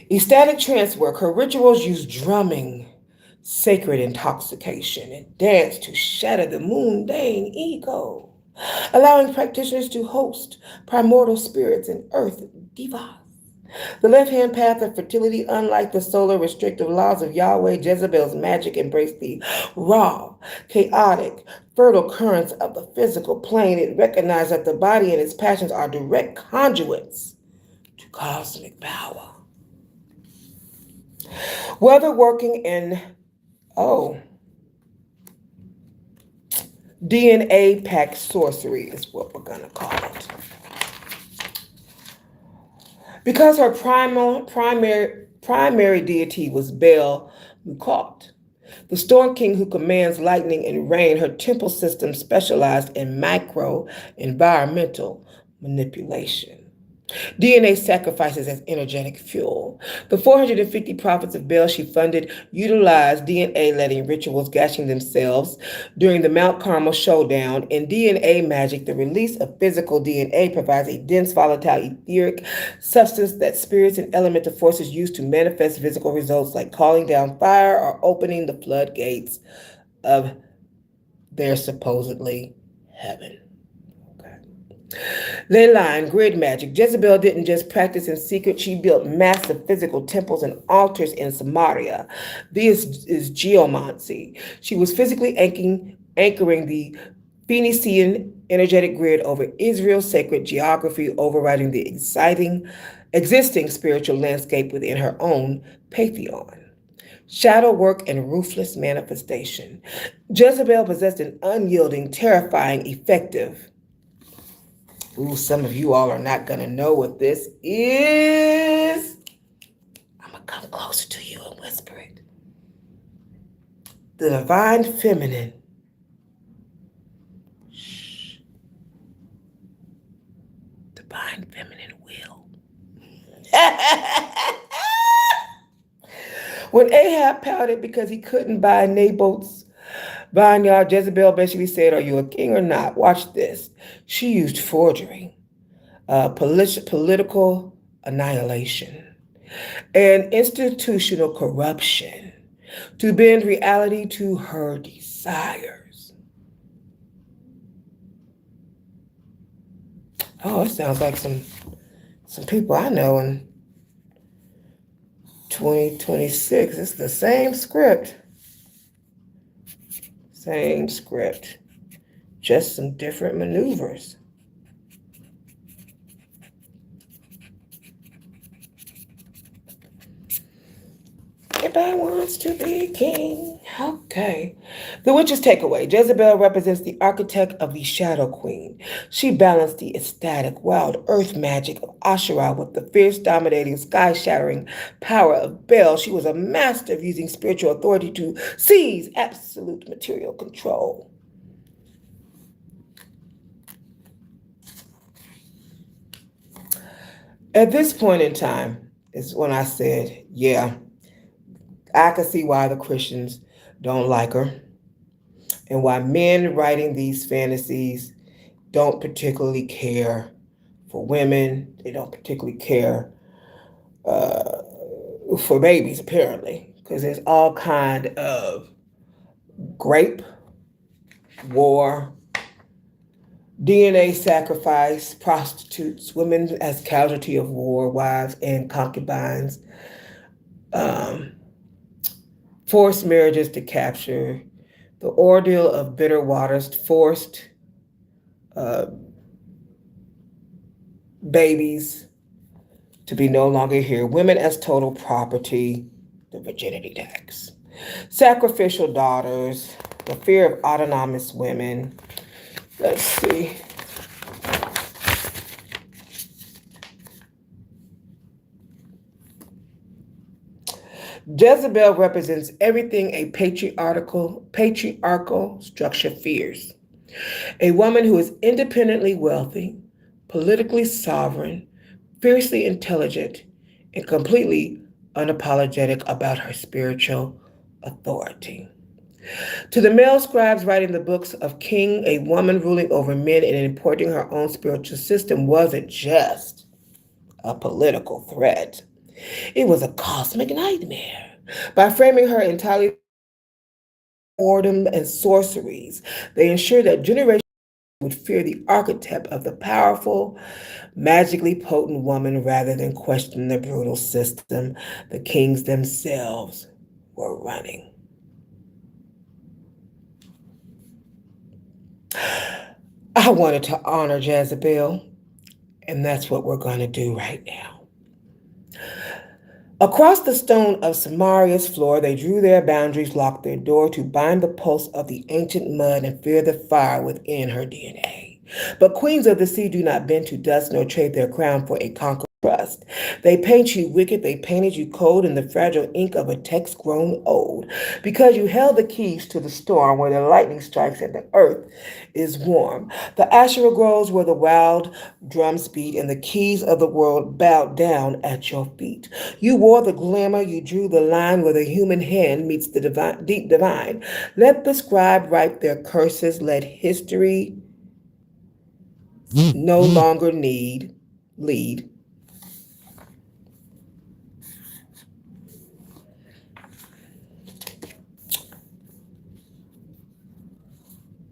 Ecstatic trance work. Her rituals use drumming, sacred intoxication, and dance to shatter the mundane ego, allowing practitioners to host primordial spirits and earth divas. The left-hand path of fertility, unlike the solar restrictive laws of Yahweh, Jezebel's magic embraced the raw, chaotic, fertile currents of the physical plane. It recognized that the body and its passions are direct conduits to cosmic power. Whether working in, DNA-packed sorcery is what we're going to call it. Because her primary deity was Baal Mukot, the storm king who commands lightning and rain, her temple system specialized in micro-environmental manipulation. DNA sacrifices as energetic fuel. The 450 prophets of Baal she funded utilized DNA-letting rituals, gashing themselves during the Mount Carmel showdown. In DNA magic, the release of physical DNA provides a dense, volatile, etheric substance that spirits and elemental forces use to manifest physical results like calling down fire or opening the floodgates of their supposedly heaven. Ley line, grid magic. Jezebel didn't just practice in secret. She built massive physical temples and altars in Samaria. This is geomancy. She was physically anchoring the Phoenician energetic grid over Israel's sacred geography, overriding the existing spiritual landscape within her own pantheon. Shadow work and ruthless manifestation. Jezebel possessed an unyielding, terrifying, effective. Ooh, some of you all are not going to know what this is. I'm going to come closer to you and whisper it. The divine feminine. Shh. Divine feminine will. When Ahab pouted because he couldn't buy Naboth's vineyard, Jezebel basically said, "Are you a king or not?" Watch this. She used forgery, political annihilation, and institutional corruption to bend reality to her desires. Oh, it sounds like some people I know in 2026. It's the same script. Same script. Just some different maneuvers. Everybody wants to be king. Okay. The witch's takeaway. Jezebel represents the architect of the Shadow Queen. She balanced the ecstatic, wild earth magic of Asherah with the fierce, dominating, sky-shattering power of Baal. She was a master of using spiritual authority to seize absolute material control. At this point in time is when I said, yeah, I can see why the Christians don't like her. and why men writing these fantasies don't particularly care for women. They don't particularly care for babies, apparently, because there's all kind of rape, war, DNA sacrifice, prostitutes, women as casualty of war, wives and concubines, um, forced marriages to capture, the ordeal of bitter waters, forced uh, babies to be no longer here, women as total property, the virginity tax, sacrificial daughters, the fear of autonomous women. Let's see. Jezebel represents everything a patriarchal structure fears. A woman who is independently wealthy, politically sovereign, fiercely intelligent, and completely unapologetic about her spiritual authority. To the male scribes writing the books of King, a woman ruling over men and importing her own spiritual system wasn't just a political threat. It was a cosmic nightmare. By framing her entirely boredom and sorceries, they ensured that generations would fear the archetype of the powerful, magically potent woman rather than question the brutal system the kings themselves were running. I wanted to honor Jezebel, and that's what we're going to do right now. Across the stone of Samaria's floor, they drew their boundaries, locked their door to bind the pulse of the ancient mud and fear the fire within her DNA. But queens of the sea do not bend to dust nor trade their crown for a conquered trust. They paint you wicked, they painted you cold in the fragile ink of a text grown old. Because you held the keys to the storm where the lightning strikes and the earth is warm. The Asherah grows where the wild drums beat and the keys of the world bowed down at your feet. You wore the glamour, you drew the line where the human hand meets the deep divine. Let the scribe write their curses, let history no longer lead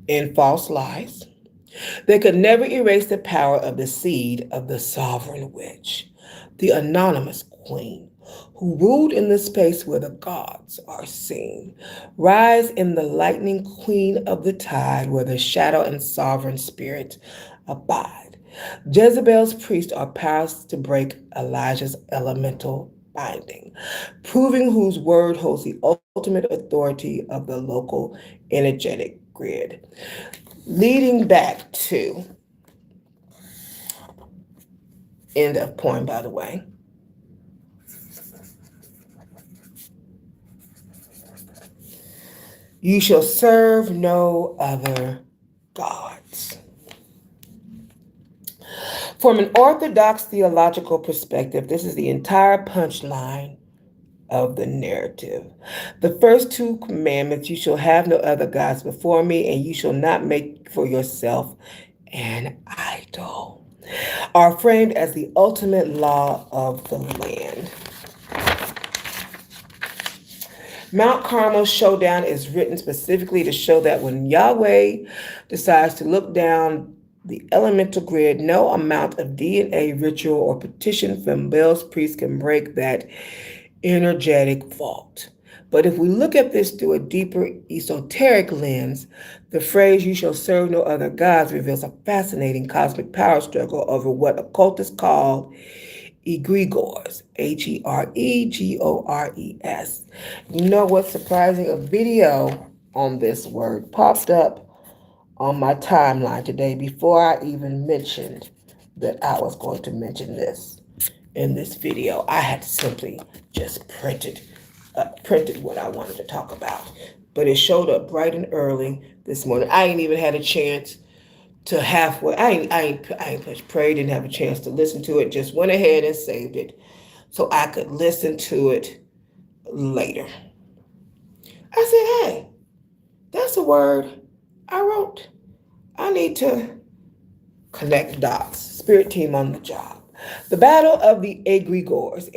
in false lies. They could never erase the power of the seed of the sovereign witch, the anonymous queen, who ruled in the space where the gods are seen. Rise in the lightning queen of the tide, where the shadow and sovereign spirit abide. Jezebel's priests are powerless to break Elijah's elemental binding, proving whose word holds the ultimate authority of the local energetic grid. Leading back to, end of poem, by the way. You shall serve no other gods. From an orthodox theological perspective, this is the entire punchline of the narrative. The first two commandments, you shall have no other gods before me, and you shall not make for yourself an idol, are framed as the ultimate law of the land. Mount Carmel's showdown is written specifically to show that when Yahweh decides to look down the elemental grid, no amount of DNA ritual or petition from Baal's priests can break that energetic vault. But if we look at this through a deeper esoteric lens, the phrase "you shall serve no other gods" reveals a fascinating cosmic power struggle over what occultists call egregores, Heregores. You know what's surprising? A video on this word popped up on my timeline today before I even mentioned that I was going to mention this in this video. I had simply just printed what I wanted to talk about. But it showed up bright and early this morning. I ain't even had a chance to halfway. I ain't pushed play, didn't have a chance to listen to it. Just went ahead and saved it so I could listen to it later. I said, hey, that's a word I wrote, I need to connect dots. Spirit team on the job. The battle of the egregores.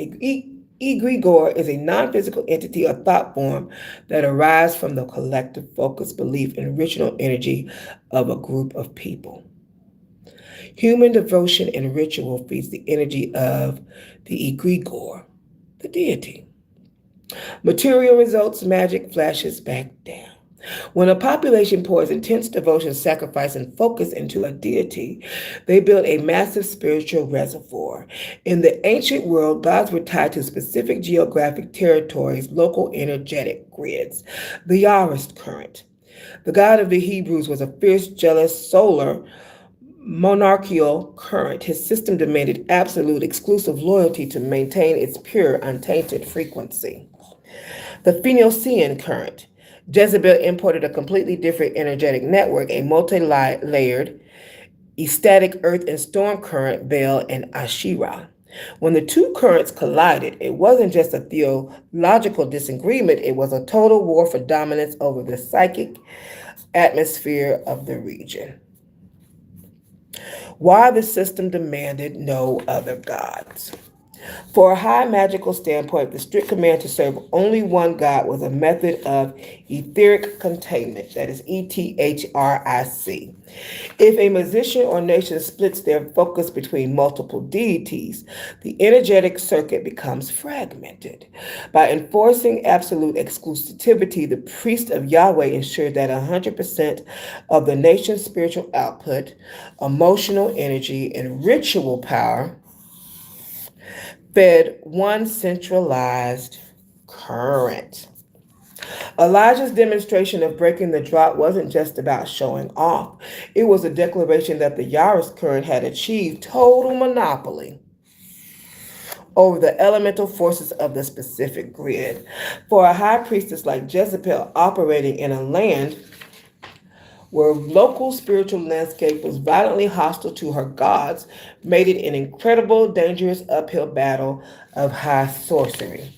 Egregore is a non-physical entity or thought form that arises from the collective focus, belief, and original energy of a group of people. Human devotion and ritual feeds the energy of the egregore, the deity. Material results, magic flashes back down. When a population pours intense devotion, sacrifice, and focus into a deity, they build a massive spiritual reservoir. In the ancient world, gods were tied to specific geographic territories, local energetic grids. The Yarist current. The god of the Hebrews was a fierce, jealous, solar, monarchical current. His system demanded absolute, exclusive loyalty to maintain its pure, untainted frequency. The Phoenician current. Jezebel imported a completely different energetic network, a multi-layered, ecstatic earth and storm current, Baal and Asherah. When the two currents collided, it wasn't just a theological disagreement, it was a total war for dominance over the psychic atmosphere of the region. Why the system demanded no other gods. For a high magical standpoint, the strict command to serve only one god was a method of etheric containment, that is ETHRIC. If a musician or nation splits their focus between multiple deities, the energetic circuit becomes fragmented. By enforcing absolute exclusivity, the priest of Yahweh ensured that 100% of the nation's spiritual output, emotional energy, and ritual power fed one centralized current. Elijah's demonstration of breaking the drought wasn't just about showing off. It was a declaration that the Yaris current had achieved total monopoly over the elemental forces of the specific grid. For a high priestess like Jezebel operating in a land where local spiritual landscape was violently hostile to her gods, made it an incredible, dangerous uphill battle of high sorcery.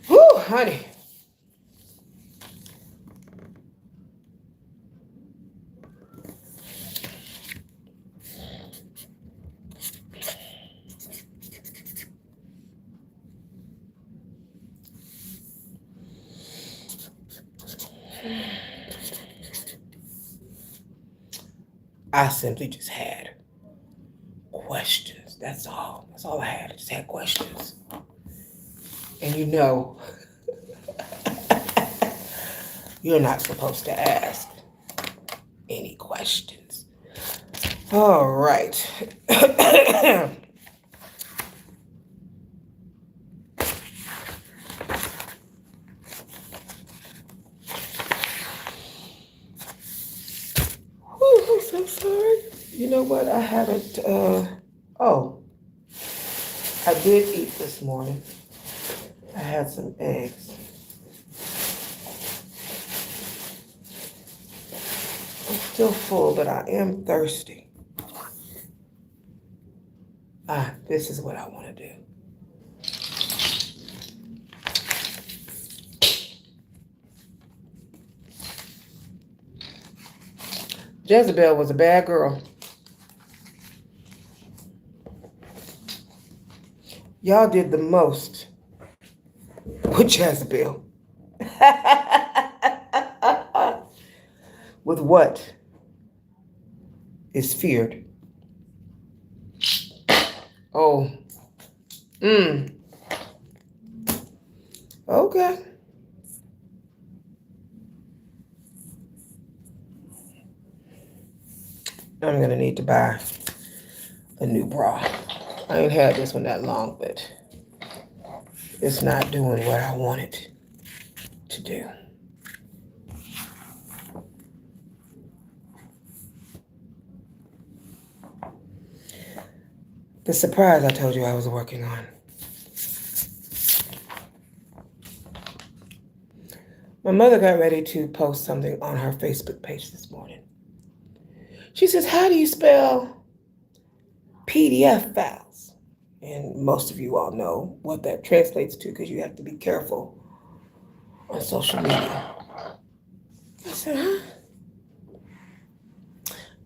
Whew, honey. I simply just had questions. That's all. That's all I had. I just had questions. And you know, you're not supposed to ask any questions. All right. Whew, I'm so sorry. You know what? I haven't, I did eat this morning. I had some eggs. I'm still full, but I am thirsty. This is what I want to do. Jezebel was a bad girl. Y'all did the most with Jezebel. With what is feared. Oh. Okay. I'm going to need to buy a new bra. I ain't had this one that long, but it's not doing what I want it to do. The surprise I told you I was working on. My mother got ready to post something on her Facebook page this morning. She says, how do you spell PDF files? And most of you all know what that translates to because you have to be careful on social media. I said, huh?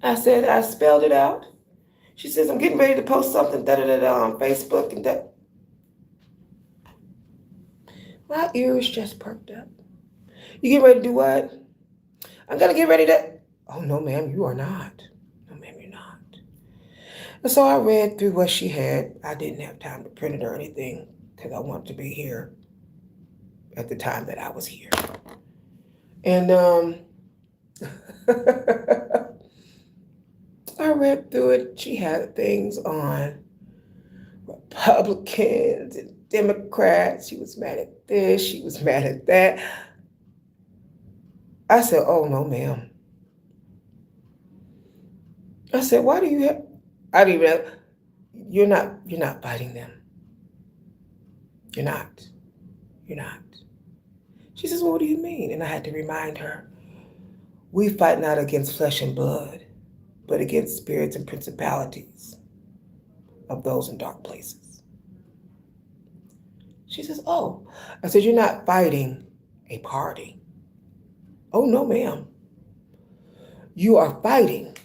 I said, I spelled it out. She says, I'm getting ready to post something on Facebook and that. My ears just perked up. You get ready to do what? I'm going to get ready to. Oh, no, ma'am, you are not. No, ma'am, you're not. And so I read through what she had. I didn't have time to print it or anything because I wanted to be here at the time that I was here. And I read through it. She had things on Republicans and Democrats. She was mad at this. She was mad at that. I said, oh, no, ma'am. I said, why do you have, I didn't even have, you're not fighting them. You're not. You're not. She says, well, what do you mean? And I had to remind her, we fight not against flesh and blood, but against spirits and principalities of those in dark places. She says, oh. I said, you're not fighting a party. Oh, no, ma'am. You are fighting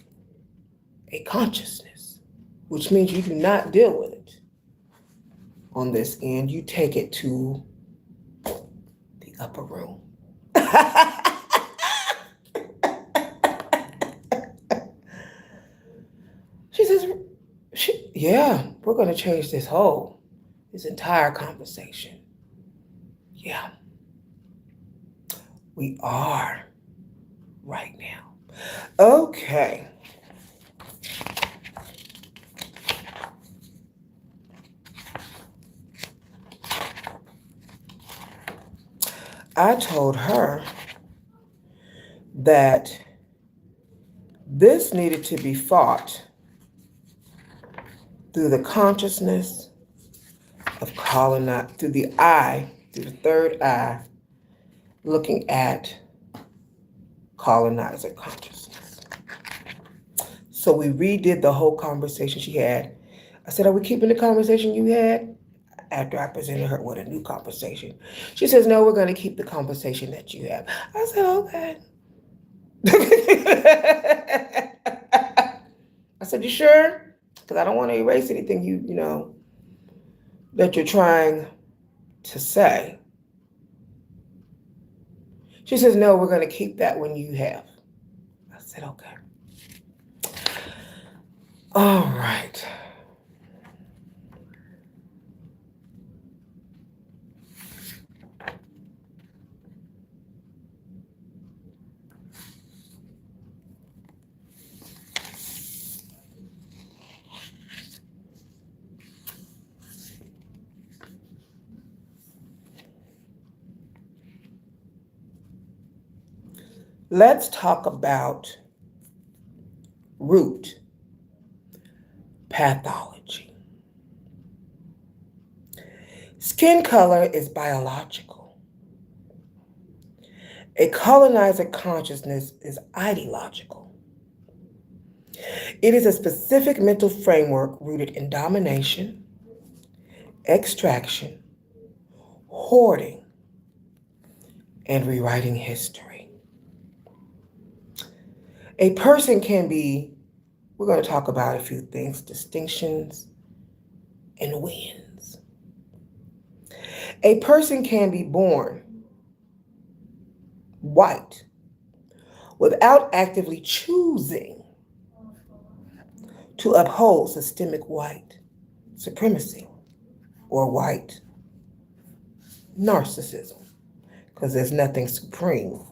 a consciousness, which means you do not deal with it on this end. You take it to the upper room. She says, yeah, we're going to change this entire conversation. Yeah, we are right now. Okay. I told her that this needed to be fought through the consciousness of through the eye, through the third eye, looking at colonizer consciousness. So we redid the whole conversation she had. I said, are we keeping the conversation you had? After I presented her with a new conversation. She says, no, we're going to keep the conversation that you have. I said, okay. I said, you sure? Because I don't want to erase anything you know, that you're trying to say. She says, no, we're going to keep that one you have. I said, okay. All right. Let's talk about root pathology. Skin color is biological. A colonizer consciousness is ideological. It is a specific mental framework rooted in domination, extraction, hoarding, and rewriting history. A person can be, we're going to talk about a few things, distinctions and wins. A person can be born white without actively choosing to uphold systemic white supremacy or white narcissism, because there's nothing supreme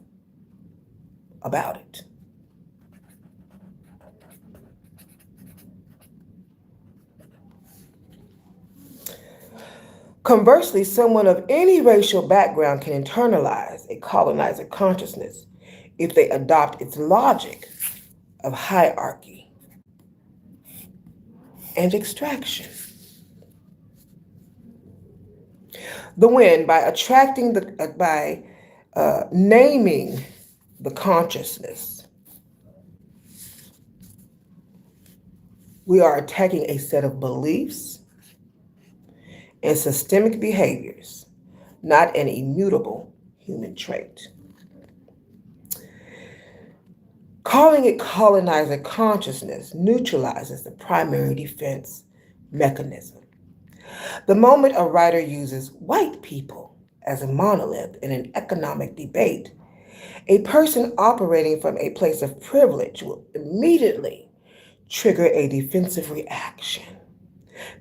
about it. Conversely, someone of any racial background can internalize a colonizer consciousness if they adopt its logic of hierarchy and extraction. The win, by naming the consciousness, we are attacking a set of beliefs and systemic behaviors, not an immutable human trait. Calling it colonizer consciousness neutralizes the primary defense mechanism. The moment a writer uses white people as a monolith in an economic debate, a person operating from a place of privilege will immediately trigger a defensive reaction.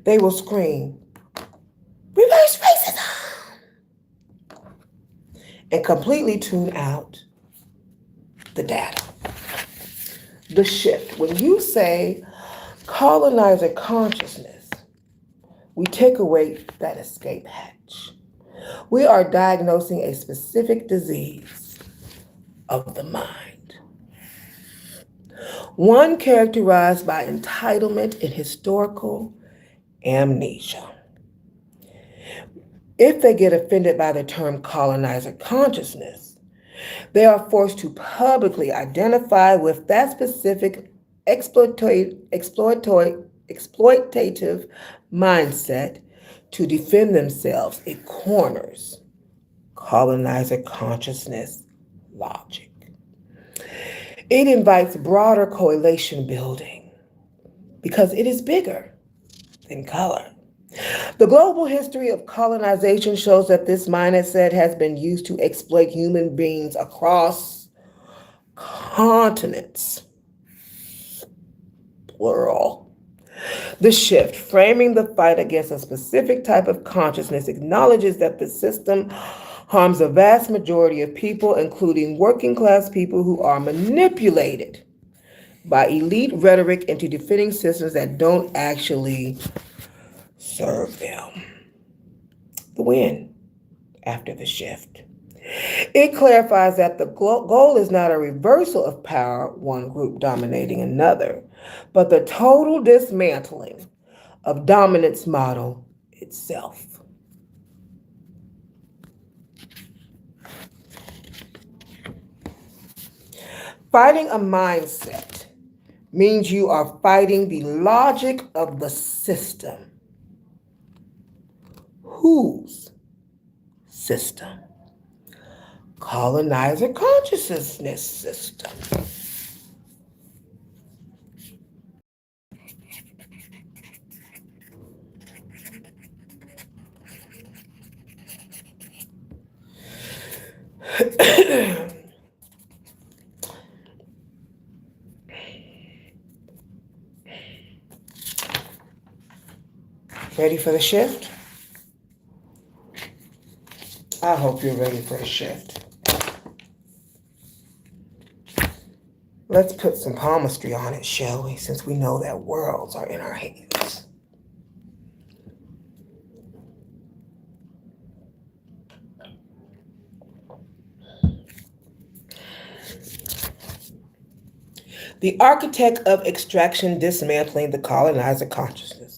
They will scream, "Reverse racism!" and completely tune out the data. The shift. When you say colonizer consciousness, we take away that escape hatch. We are diagnosing a specific disease of the mind, one characterized by entitlement and historical amnesia. If they get offended by the term colonizer consciousness, they are forced to publicly identify with that specific exploitative mindset to defend themselves. It corners colonizer consciousness logic. It invites broader coalition building because it is bigger than color. The global history of colonization shows that this mindset has been used to exploit human beings across continents, plural. The shift, framing the fight against a specific type of consciousness, acknowledges that the system harms a vast majority of people, including working class people who are manipulated by elite rhetoric into defending systems that don't actually serve them. The win after the shift. It clarifies that the goal is not a reversal of power, one group dominating another, but the total dismantling of dominance model itself. Fighting a mindset means you are fighting the logic of the system. Whose system? Colonizer consciousness system. Ready for the shift? I hope you're ready for a shift. Let's put some palmistry on it, shall we, since we know that worlds are in our hands. The architect of extraction dismantling the colonizer consciousness.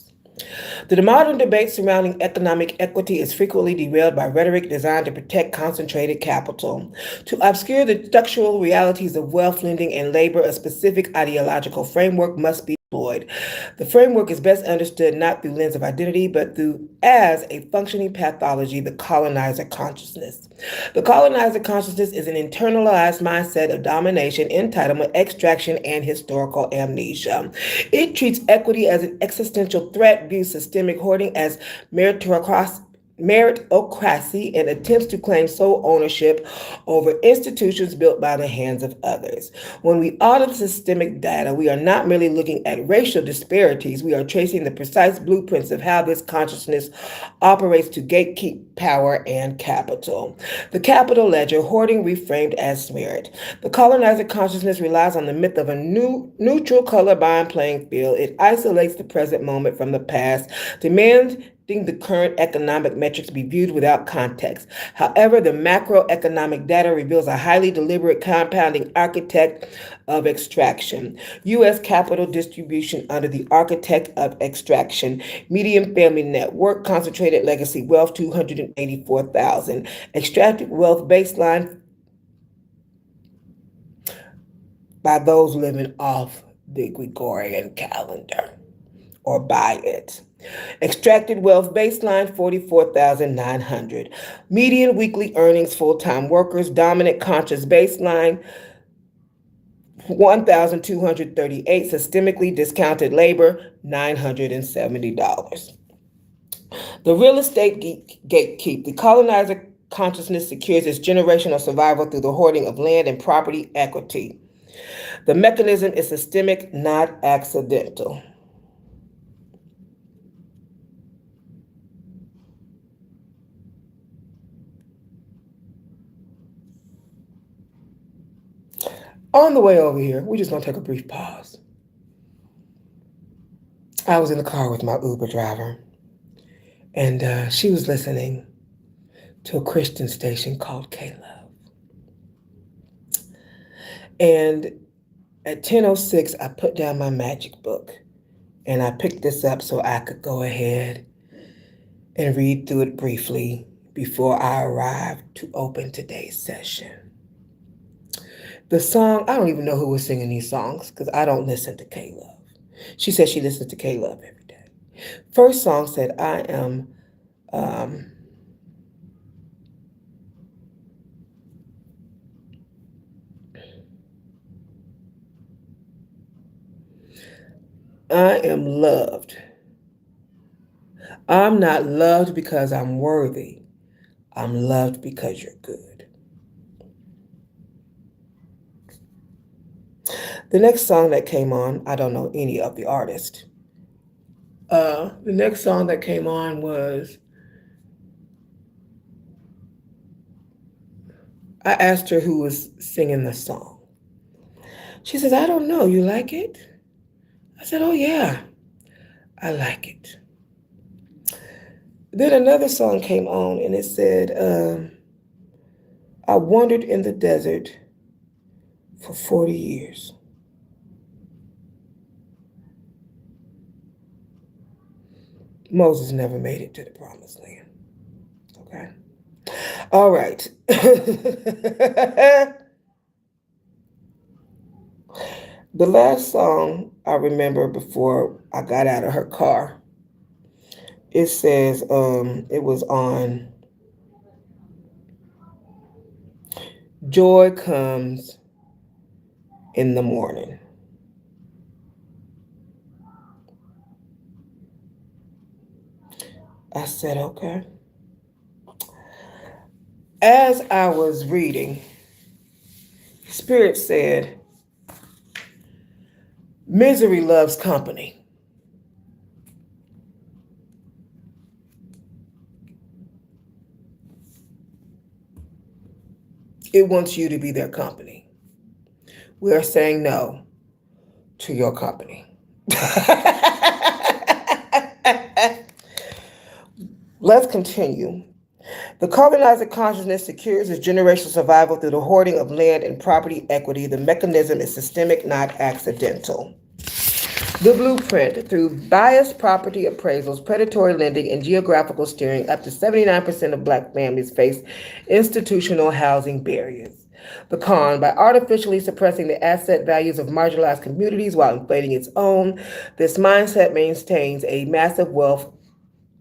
The modern debate surrounding economic equity is frequently derailed by rhetoric designed to protect concentrated capital. To obscure the structural realities of wealth, lending, and labor, a specific ideological framework must be employed. The framework is best understood not through lens of identity, but through as a functioning pathology, the colonizer consciousness. The colonizer consciousness is an internalized mindset of domination, entitlement, extraction, and historical amnesia. It treats equity as an existential threat, views systemic hoarding as meritocracy, and attempts to claim sole ownership over institutions built by the hands of others. When we audit systemic data, we are not merely looking at racial disparities, we are tracing the precise blueprints of how this consciousness operates to gatekeep power and capital. The capital ledger, hoarding reframed as merit. The colonizer consciousness relies on the myth of a neutral colorblind playing field. It isolates the present moment from the past, demands the current economic metrics be viewed without context. However, the macroeconomic data reveals a highly deliberate compounding architect of extraction. U.S. capital distribution under the architect of extraction. Median family net worth, concentrated legacy wealth, 284,000. Extracted wealth baseline by those living off the Gregorian calendar or by it. Extracted wealth baseline 44,900. Median weekly earnings full-time workers dominant conscious baseline 1,238. Systemically discounted labor $970. The real estate gatekeep. The colonizer consciousness secures its generational survival through the hoarding of land and property equity. The mechanism is systemic, not accidental. On the way over here, we're just going to take a brief pause. I was in the car with my Uber driver, and she was listening to a Christian station called K-Love. And at 10:06, I put down my magic book, and I picked this up so I could go ahead and read through it briefly before I arrived to open today's session. The song, I don't even know who was singing these songs because I don't listen to K-Love. She said she listens to K-Love every day. First song said, I am loved. I'm not loved because I'm worthy. I'm loved because you're good. The next song that came on, I don't know any of the artists. The next song that came on was, I asked her who was singing the song. She says, I don't know. You like it? I said, oh yeah, I like it. Then another song came on and it said, I wandered in the desert for 40 years. Moses never made it to the promised land. Okay. All right. The last song I remember before I got out of her car, it says, it was on Joy Comes in the Morning. I said, okay. As I was reading, Spirit said, misery loves company. It wants you to be their company. We are saying no to your company. Let's continue. The colonizer consciousness secures its generational survival through the hoarding of land and property equity. The mechanism is systemic, not accidental. The blueprint, through biased property appraisals, predatory lending, and geographical steering, up to 79% of Black families face institutional housing barriers. The con, by artificially suppressing the asset values of marginalized communities while inflating its own, this mindset maintains a massive wealth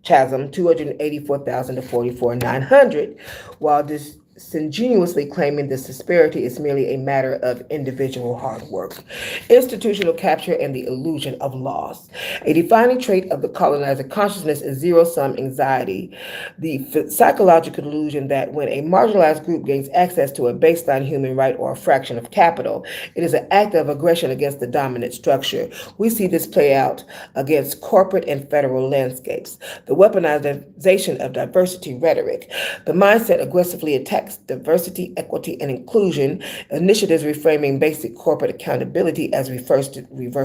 chasm, 284,000 to 44,900, while disingenuously claiming this disparity is merely a matter of individual hard work. Institutional capture and the illusion of loss. A defining trait of the colonizer consciousness is zero-sum anxiety, the psychological illusion that when a marginalized group gains access to a baseline human right or a fraction of capital, it is an act of aggression against the dominant structure. We see this play out against corporate and federal landscapes. The weaponization of diversity rhetoric. The mindset aggressively attacks diversity, equity, and inclusion initiatives reframing basic corporate accountability as reverse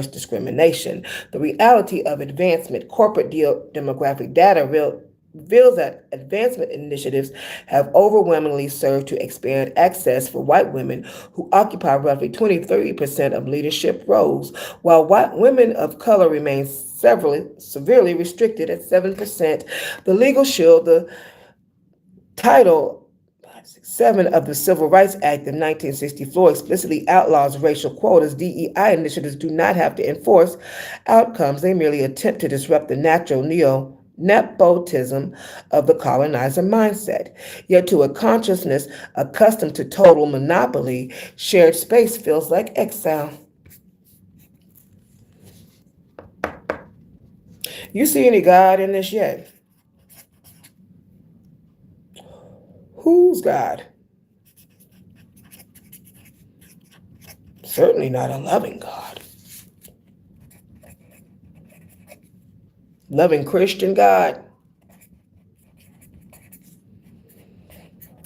discrimination. The reality of advancement, corporate demographic data reveals that advancement initiatives have overwhelmingly served to expand access for white women who occupy roughly 23% of leadership roles, while white women of color remain severely restricted at 7%. The legal shield, the title 7 of the Civil Rights Act of 1964 explicitly outlaws racial quotas. DEI initiatives do not have to enforce outcomes. They merely attempt to disrupt the natural nepotism of the colonizer mindset. Yet to a consciousness accustomed to total monopoly, shared space feels like exile. You see any God in this yet? Who's God? Certainly not a loving God. Loving Christian God.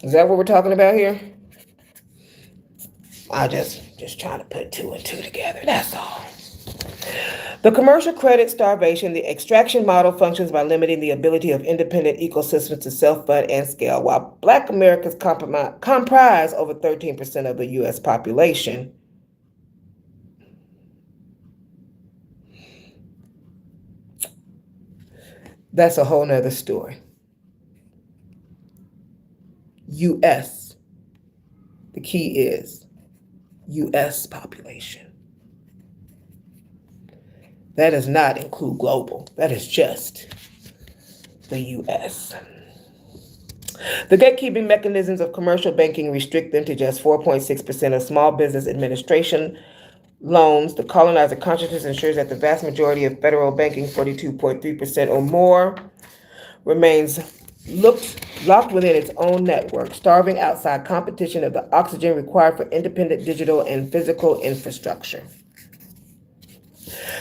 Is that what we're talking about here? I just trying to put 2 and 2 together. That's all. The commercial credit starvation, the extraction model functions by limiting the ability of independent ecosystems to self-fund and scale. While Black Americans comprise over 13% of the U.S. population, that's a whole nother story. U.S. The key is U.S. population. That does not include global. That is just the U.S. The gatekeeping mechanisms of commercial banking restrict them to just 4.6% of small business administration loans. The colonizer consciousness ensures that the vast majority of federal banking, 42.3% or more, remains locked within its own network, starving outside competition of the oxygen required for independent digital and physical infrastructure.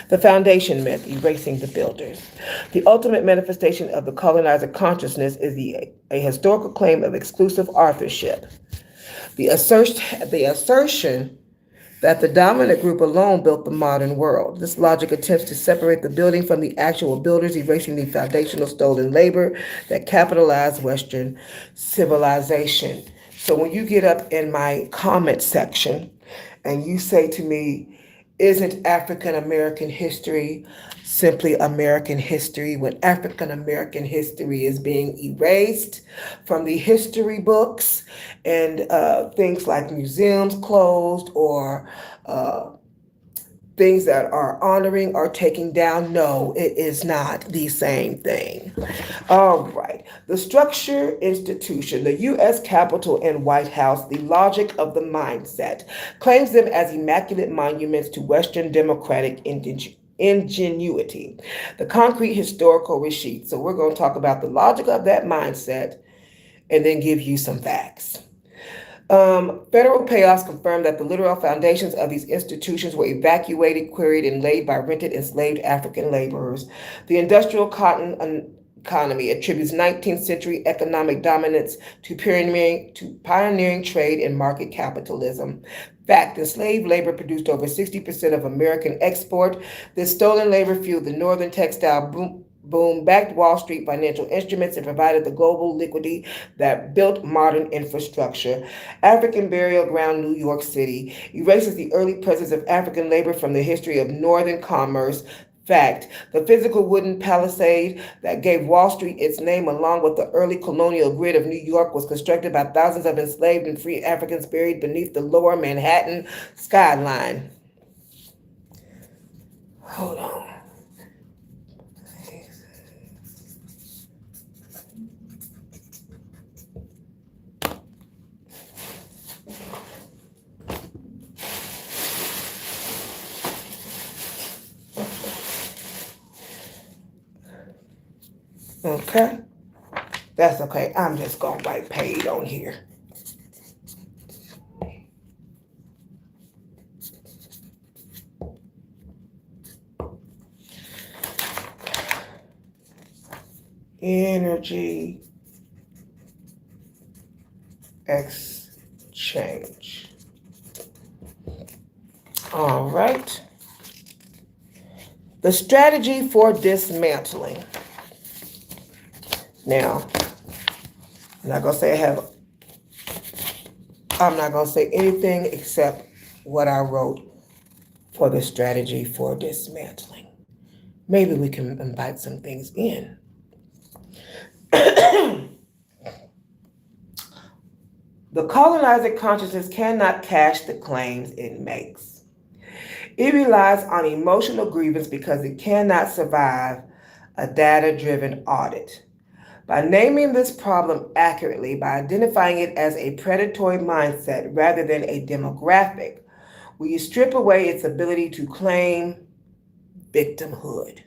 The foundation myth, erasing the builders. The ultimate manifestation of the colonizer consciousness is a historical claim of exclusive authorship. The assertion that the dominant group alone built the modern world. This logic attempts to separate the building from the actual builders, erasing the foundational stolen labor that capitalized Western civilization. So when you get up in my comment section and you say to me, isn't African American history simply American history, when African American history is being erased from the history books and things like museums closed or things that are honoring or taking down? No, it is not the same thing. All right. The structure, institution, the U.S. Capitol and White House, the logic of the mindset, claims them as immaculate monuments to Western democratic ingenuity. The concrete historical receipt. So we're going to talk about the logic of that mindset and then give you some facts. Federal payoffs confirm that the literal foundations of these institutions were evacuated, quarried, and laid by rented enslaved African laborers. The industrial cotton economy attributes 19th century economic dominance to pioneering trade and market capitalism. Fact, enslaved labor produced over 60% of American export. This stolen labor fueled the northern textile boom, backed Wall Street financial instruments, and provided the global liquidity that built modern infrastructure. African burial ground, New York City, erases the early presence of African labor from the history of northern commerce. Fact, the physical wooden palisade that gave Wall Street its name, along with the early colonial grid of New York, was constructed by thousands of enslaved and free Africans buried beneath the lower Manhattan skyline. Hold on. Okay, that's okay. I'm just gonna write paid on here. Energy exchange. All right. The strategy for dismantling. Now, I'm not gonna say anything except what I wrote for the strategy for dismantling. Maybe we can invite some things in. The colonizer consciousness cannot cash the claims it makes. It relies on emotional grievance because it cannot survive a data-driven audit. By naming this problem accurately, by identifying it as a predatory mindset rather than a demographic, we strip away its ability to claim victimhood.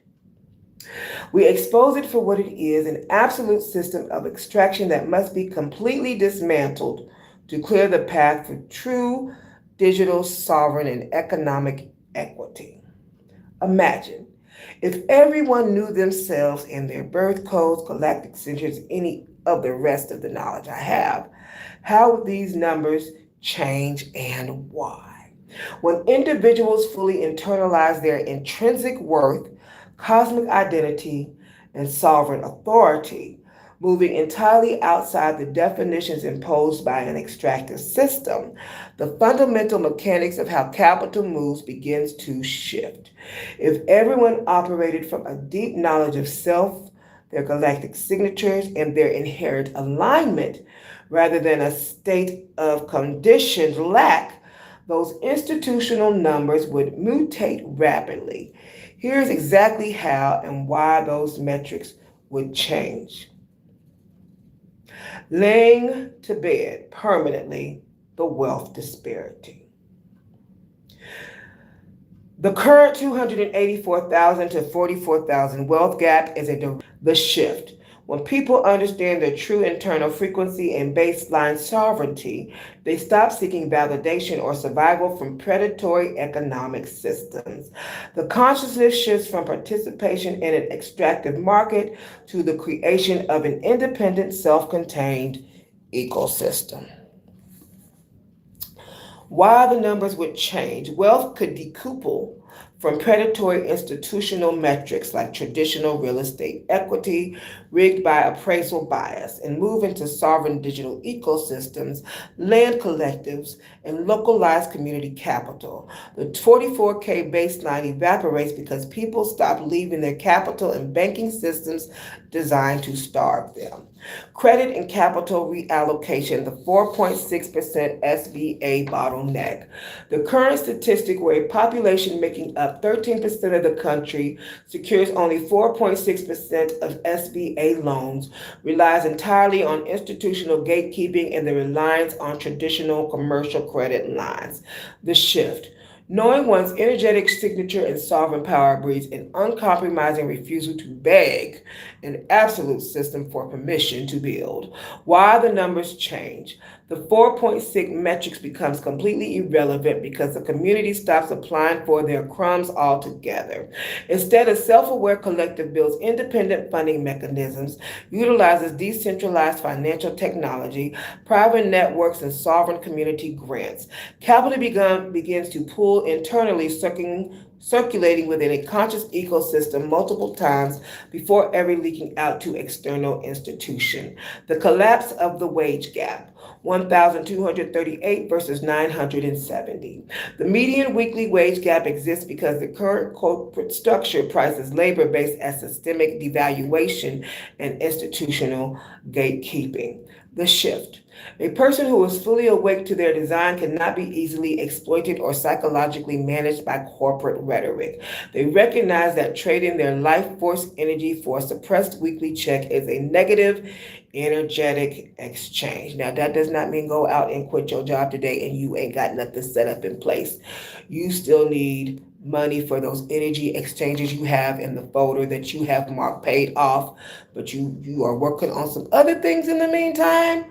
We expose it for what it is, an absolute system of extraction that must be completely dismantled to clear the path for true digital, sovereign, and economic equity. Imagine if everyone knew themselves and their birth codes, galactic centers, any of the rest of the knowledge I have, how would these numbers change and why? When individuals fully internalize their intrinsic worth, cosmic identity, and sovereign authority, moving entirely outside the definitions imposed by an extractive system, the fundamental mechanics of how capital moves begins to shift. If everyone operated from a deep knowledge of self, their galactic signatures, and their inherent alignment, rather than a state of conditioned lack, those institutional numbers would mutate rapidly. Here's exactly how and why those metrics would change. Laying to bed permanently the wealth disparity. The current 284,000 to 44,000 wealth gap is the shift. When people understand their true internal frequency and baseline sovereignty, they stop seeking validation or survival from predatory economic systems. The consciousness shifts from participation in an extractive market to the creation of an independent, self-contained ecosystem. Why the numbers would change. Wealth could decouple from predatory institutional metrics like traditional real estate equity, rigged by appraisal bias, and move into sovereign digital ecosystems, land collectives, and localized community capital. The 44K baseline evaporates because people stop leaving their capital in banking systems designed to starve them. Credit and capital reallocation, the 4.6% SBA bottleneck. The current statistic where a population making up 13% of the country secures only 4.6% of SBA loans relies entirely on institutional gatekeeping and the reliance on traditional commercial credit lines. The shift. Knowing one's energetic signature and sovereign power breeds an uncompromising refusal to beg an absolute system for permission to build. Why the numbers change. The 4.6 metrics becomes completely irrelevant because the community stops applying for their crumbs altogether. Instead, a self-aware collective builds independent funding mechanisms, utilizes decentralized financial technology, private networks, and sovereign community grants. Capital begins to pool internally, circulating within a conscious ecosystem multiple times before ever leaking out to external institution. The collapse of the wage gap. 1,238 versus 970. The median weekly wage gap exists because the current corporate structure prices labor based at systemic devaluation and institutional gatekeeping. The shift. A person who is fully awake to their design cannot be easily exploited or psychologically managed by corporate rhetoric. They recognize that trading their life force energy for a suppressed weekly check is a negative energetic exchange. Now, that does not mean go out and quit your job today and you ain't got nothing set up in place. You still need money for those energy exchanges you have in the folder that you have marked paid off, but you are working on some other things in the meantime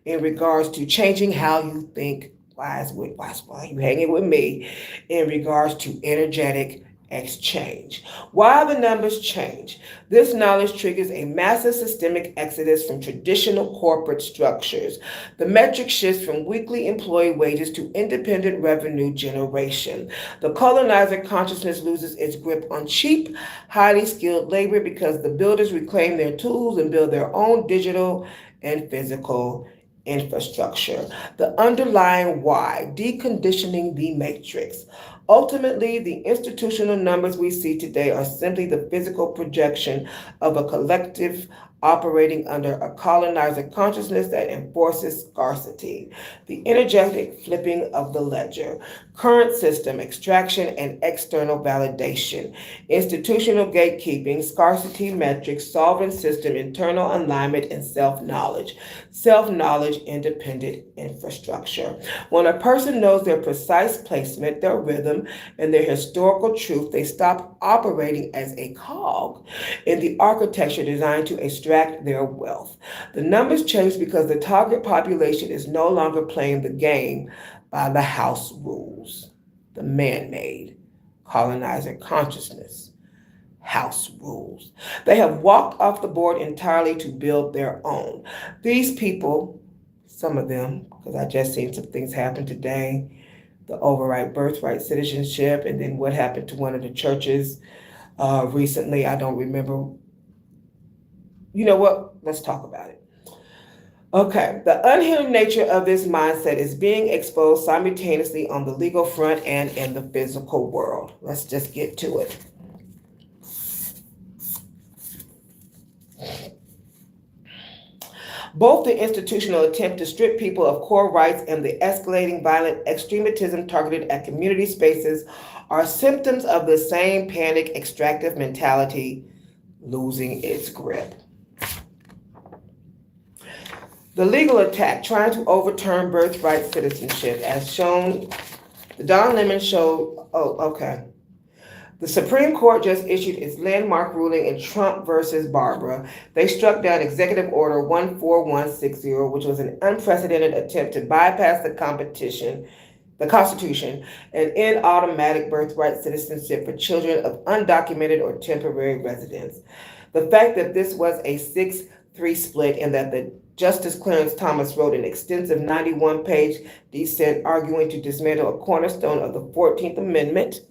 in regards to changing how you think. Why you hanging with me in regards to energetic exchange. Why the numbers change. This knowledge triggers a massive systemic exodus from traditional corporate structures. The metric shifts from weekly employee wages to independent revenue generation. The colonizer consciousness loses its grip on cheap, highly skilled labor because the builders reclaim their tools and build their own digital and physical infrastructure. The underlying why, deconditioning the matrix. Ultimately, the institutional numbers we see today are simply the physical projection of a collective operating under a colonizer consciousness that enforces scarcity. The energetic flipping of the ledger, current system, extraction, and external validation, institutional gatekeeping, scarcity metrics, solvent system, internal alignment, and self-knowledge. Self-knowledge, independent infrastructure. When a person knows their precise placement, their rhythm, and their historical truth, they stop operating as a cog in the architecture designed to extract their wealth. The numbers change because the target population is no longer playing the game by the house rules, the man-made colonizer consciousness house rules. They have walked off the board entirely to build their own. These people, some of them, because I just seen some things happen today, the overripe birthright citizenship, and then what happened to one of the churches recently. I don't remember. You know what? Let's talk about it. Okay, the unhinged nature of this mindset is being exposed simultaneously on the legal front and in the physical world. Let's just get to it. Both the institutional attempt to strip people of core rights and the escalating violent extremism targeted at community spaces are symptoms of the same panic extractive mentality losing its grip. The legal attack trying to overturn birthright citizenship, as shown, the Don Lemon show, The Supreme Court just issued its landmark ruling in Trump versus Barbara. They struck down Executive Order 14160, which was an unprecedented attempt to bypass the Constitution, and end automatic birthright citizenship for children of undocumented or temporary residents. The fact that this was a 6-3 split and that the Justice Clarence Thomas wrote an extensive 91-page dissent arguing to dismantle a cornerstone of the 14th Amendment.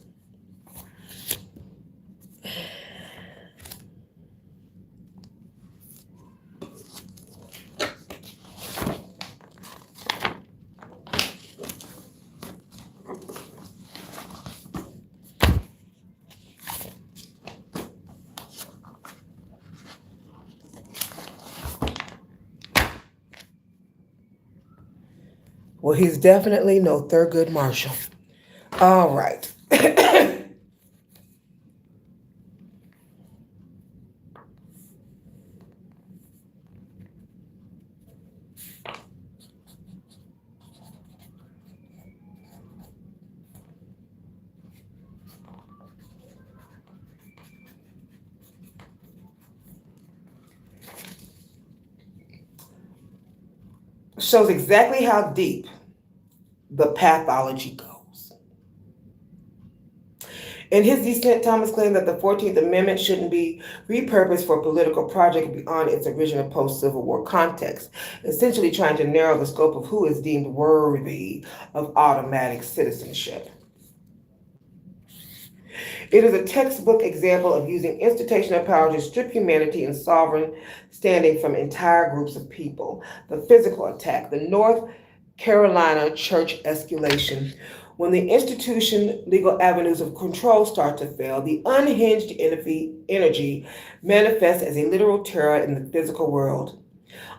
Well, he's definitely no Thurgood Marshall. All right. Shows exactly how deep the pathology goes. In his dissent, Thomas claimed that the 14th Amendment shouldn't be repurposed for a political project beyond its original post-Civil War context, essentially trying to narrow the scope of who is deemed worthy of automatic citizenship. It is a textbook example of using institutional power to strip humanity and sovereign standing from entire groups of people. The physical attack, the North Carolina church escalation. When the institution legal avenues of control start to fail, the unhinged energy manifests as a literal terror in the physical world.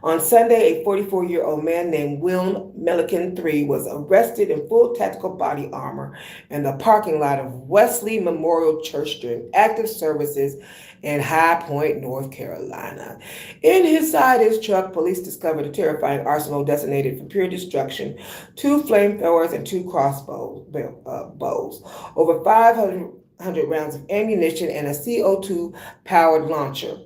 On Sunday, a 44-year-old man named Will Milliken III was arrested in full tactical body armor in the parking lot of Wesley Memorial Church during active services in High Point, North Carolina. In his truck, police discovered a terrifying arsenal designated for pure destruction, 2 flamethrowers and 2 crossbows, over 500 rounds of ammunition, and a CO2-powered launcher.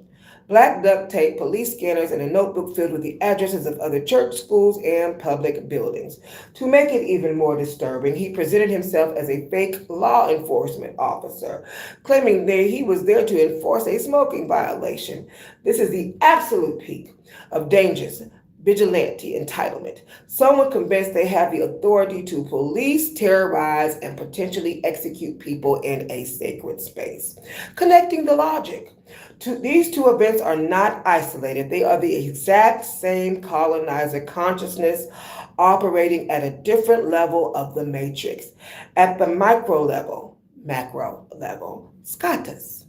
Black duct tape, police scanners, and a notebook filled with the addresses of other church, schools, and public buildings. To make it even more disturbing, he presented himself as a fake law enforcement officer, claiming that he was there to enforce a smoking violation. This is the absolute peak of dangerous vigilante entitlement. Someone convinced they have the authority to police, terrorize, and potentially execute people in a sacred space. Connecting the logic. These two events are not isolated. They are the exact same colonizer consciousness operating at a different level of the matrix. At the macro level, scatters.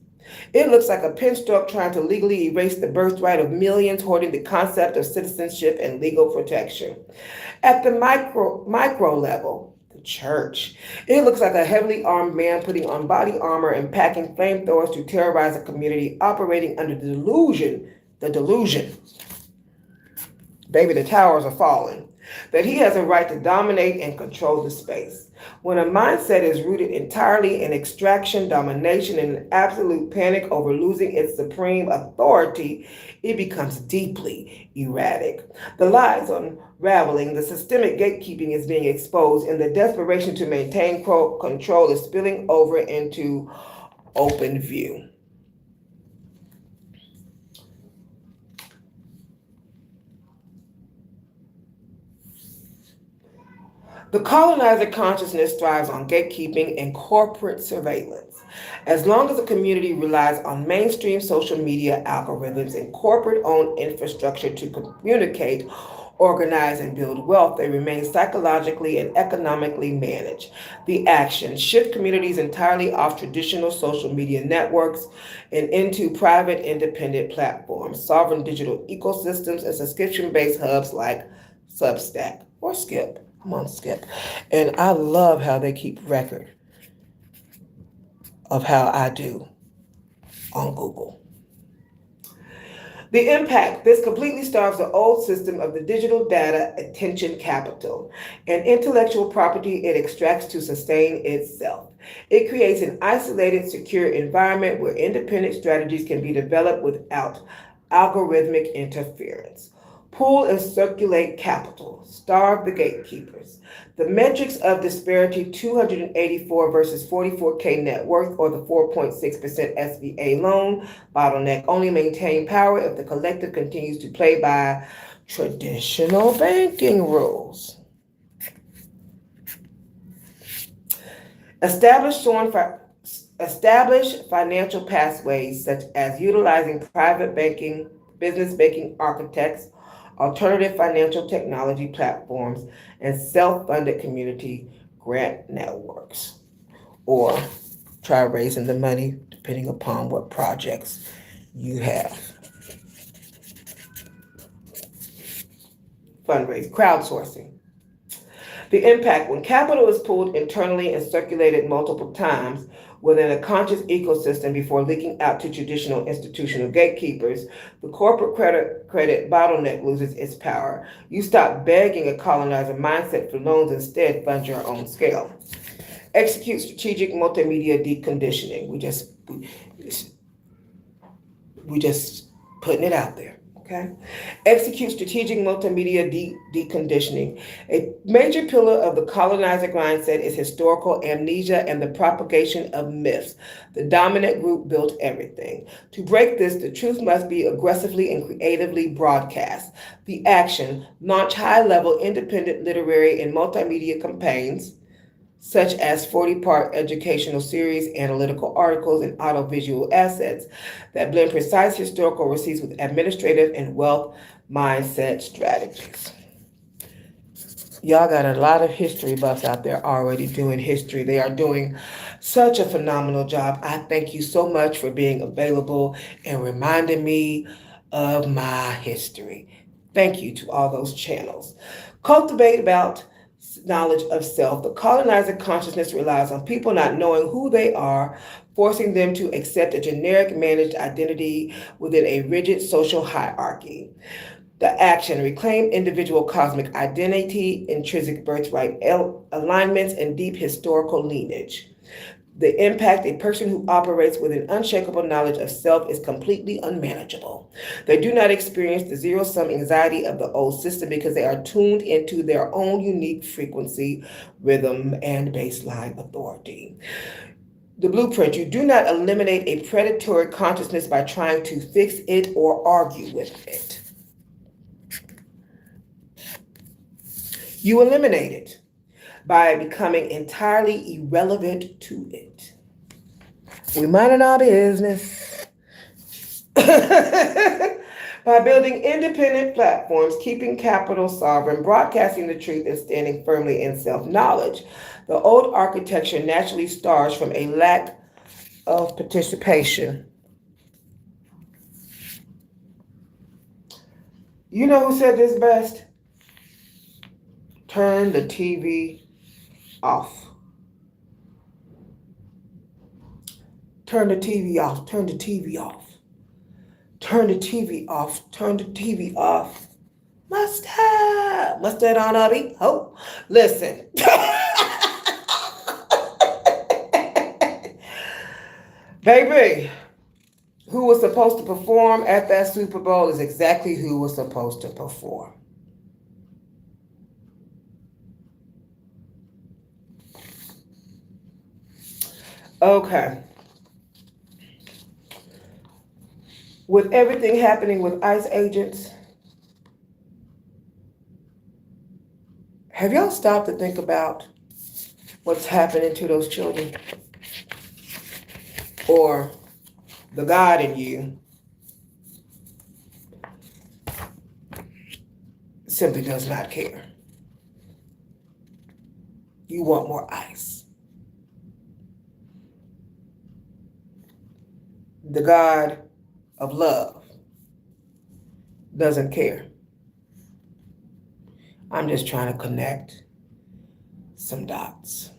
It looks like a penstroke trying to legally erase the birthright of millions hoarding the concept of citizenship and legal protection. At the micro level, the church. It looks like a heavily armed man putting on body armor and packing flamethrowers to terrorize a community operating under the delusion, baby, the towers are falling, that he has a right to dominate and control the space. When a mindset is rooted entirely in extraction, domination, and absolute panic over losing its supreme authority, it becomes deeply erratic. The lies unraveling, the systemic gatekeeping is being exposed, and the desperation to maintain control is spilling over into open view. The colonizer consciousness thrives on gatekeeping and corporate surveillance. As long as a community relies on mainstream social media algorithms and corporate-owned infrastructure to communicate, organize, and build wealth, they remain psychologically and economically managed. The action: shift communities entirely off traditional social media networks and into private independent platforms, sovereign digital ecosystems, and subscription-based hubs like Substack or Skip. I'm on Skip. And I love how they keep record of how I do on Google. The impact: this completely starves the old system of the digital data attention capital and intellectual property it extracts to sustain itself. It creates an isolated, secure environment where independent strategies can be developed without algorithmic interference. Pool and circulate capital, starve the gatekeepers. The metrics of disparity: 284 versus 44K net worth, or the 4.6% SBA loan bottleneck, only maintain power if the collective continues to play by traditional banking rules. Establish financial pathways such as utilizing private banking, business banking architects, alternative financial technology platforms, and self-funded community grant networks. Or try raising the money depending upon what projects you have. Fundraising, crowdsourcing. The impact: when capital is pooled internally and circulated multiple times within a conscious ecosystem before leaking out to traditional institutional gatekeepers, the corporate credit bottleneck loses its power. You stop begging a colonizer mindset for loans, instead fund your own scale. Execute strategic multimedia deconditioning. We just putting it out there. Okay. Execute strategic multimedia deconditioning. A major pillar of the colonizer mindset is historical amnesia and the propagation of myths. The dominant group built everything. To break this, the truth must be aggressively and creatively broadcast. The action: launch high-level independent literary and multimedia campaigns, such as 40-part educational series, analytical articles, and audiovisual assets that blend precise historical receipts with administrative and wealth mindset strategies. Y'all got a lot of history buffs out there already doing history. They are doing such a phenomenal job. I thank you so much for being available and reminding me of my history. Thank you to all those channels. Cultivate about knowledge of self. The colonizer consciousness relies on people not knowing who they are, forcing them to accept a generic managed identity within a rigid social hierarchy. The action: reclaim individual cosmic identity, intrinsic birthright alignments, and deep historical lineage. The impact: a person who operates with an unshakable knowledge of self is completely unmanageable. They do not experience the zero-sum anxiety of the old system because they are tuned into their own unique frequency, rhythm, and baseline authority. The blueprint: you do not eliminate a predatory consciousness by trying to fix it or argue with it. You eliminate it by becoming entirely irrelevant to it. We minding our business. By building independent platforms, keeping capital sovereign, broadcasting the truth, and standing firmly in self-knowledge. The old architecture naturally stars from a lack of participation. You know who said this best? Turn the TV off. Turn the TV off. Turn the TV off. Turn the TV off. Turn the TV off. Mustard on Abby. Oh, listen. Baby, who was supposed to perform at that Super Bowl is exactly who was supposed to perform. Okay. With everything happening with ICE agents, have y'all stopped to think about what's happening to those children? Or the God in you simply does not care. You want more ICE. The God of love doesn't care. I'm just trying to connect some dots.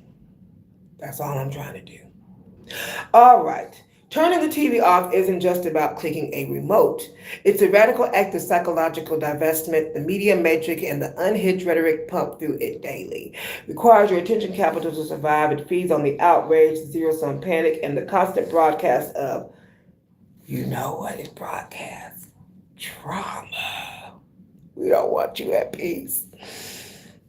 That's all I'm trying to do. All right. Turning the TV off isn't just about clicking a remote. It's a radical act of psychological divestment. The media matrix and the unhinged rhetoric pumped through it daily requires your attention capital to survive. It feeds on the outrage, the zero-sum panic, and the constant broadcast of, you know what is broadcast? Trauma. We don't want you at peace.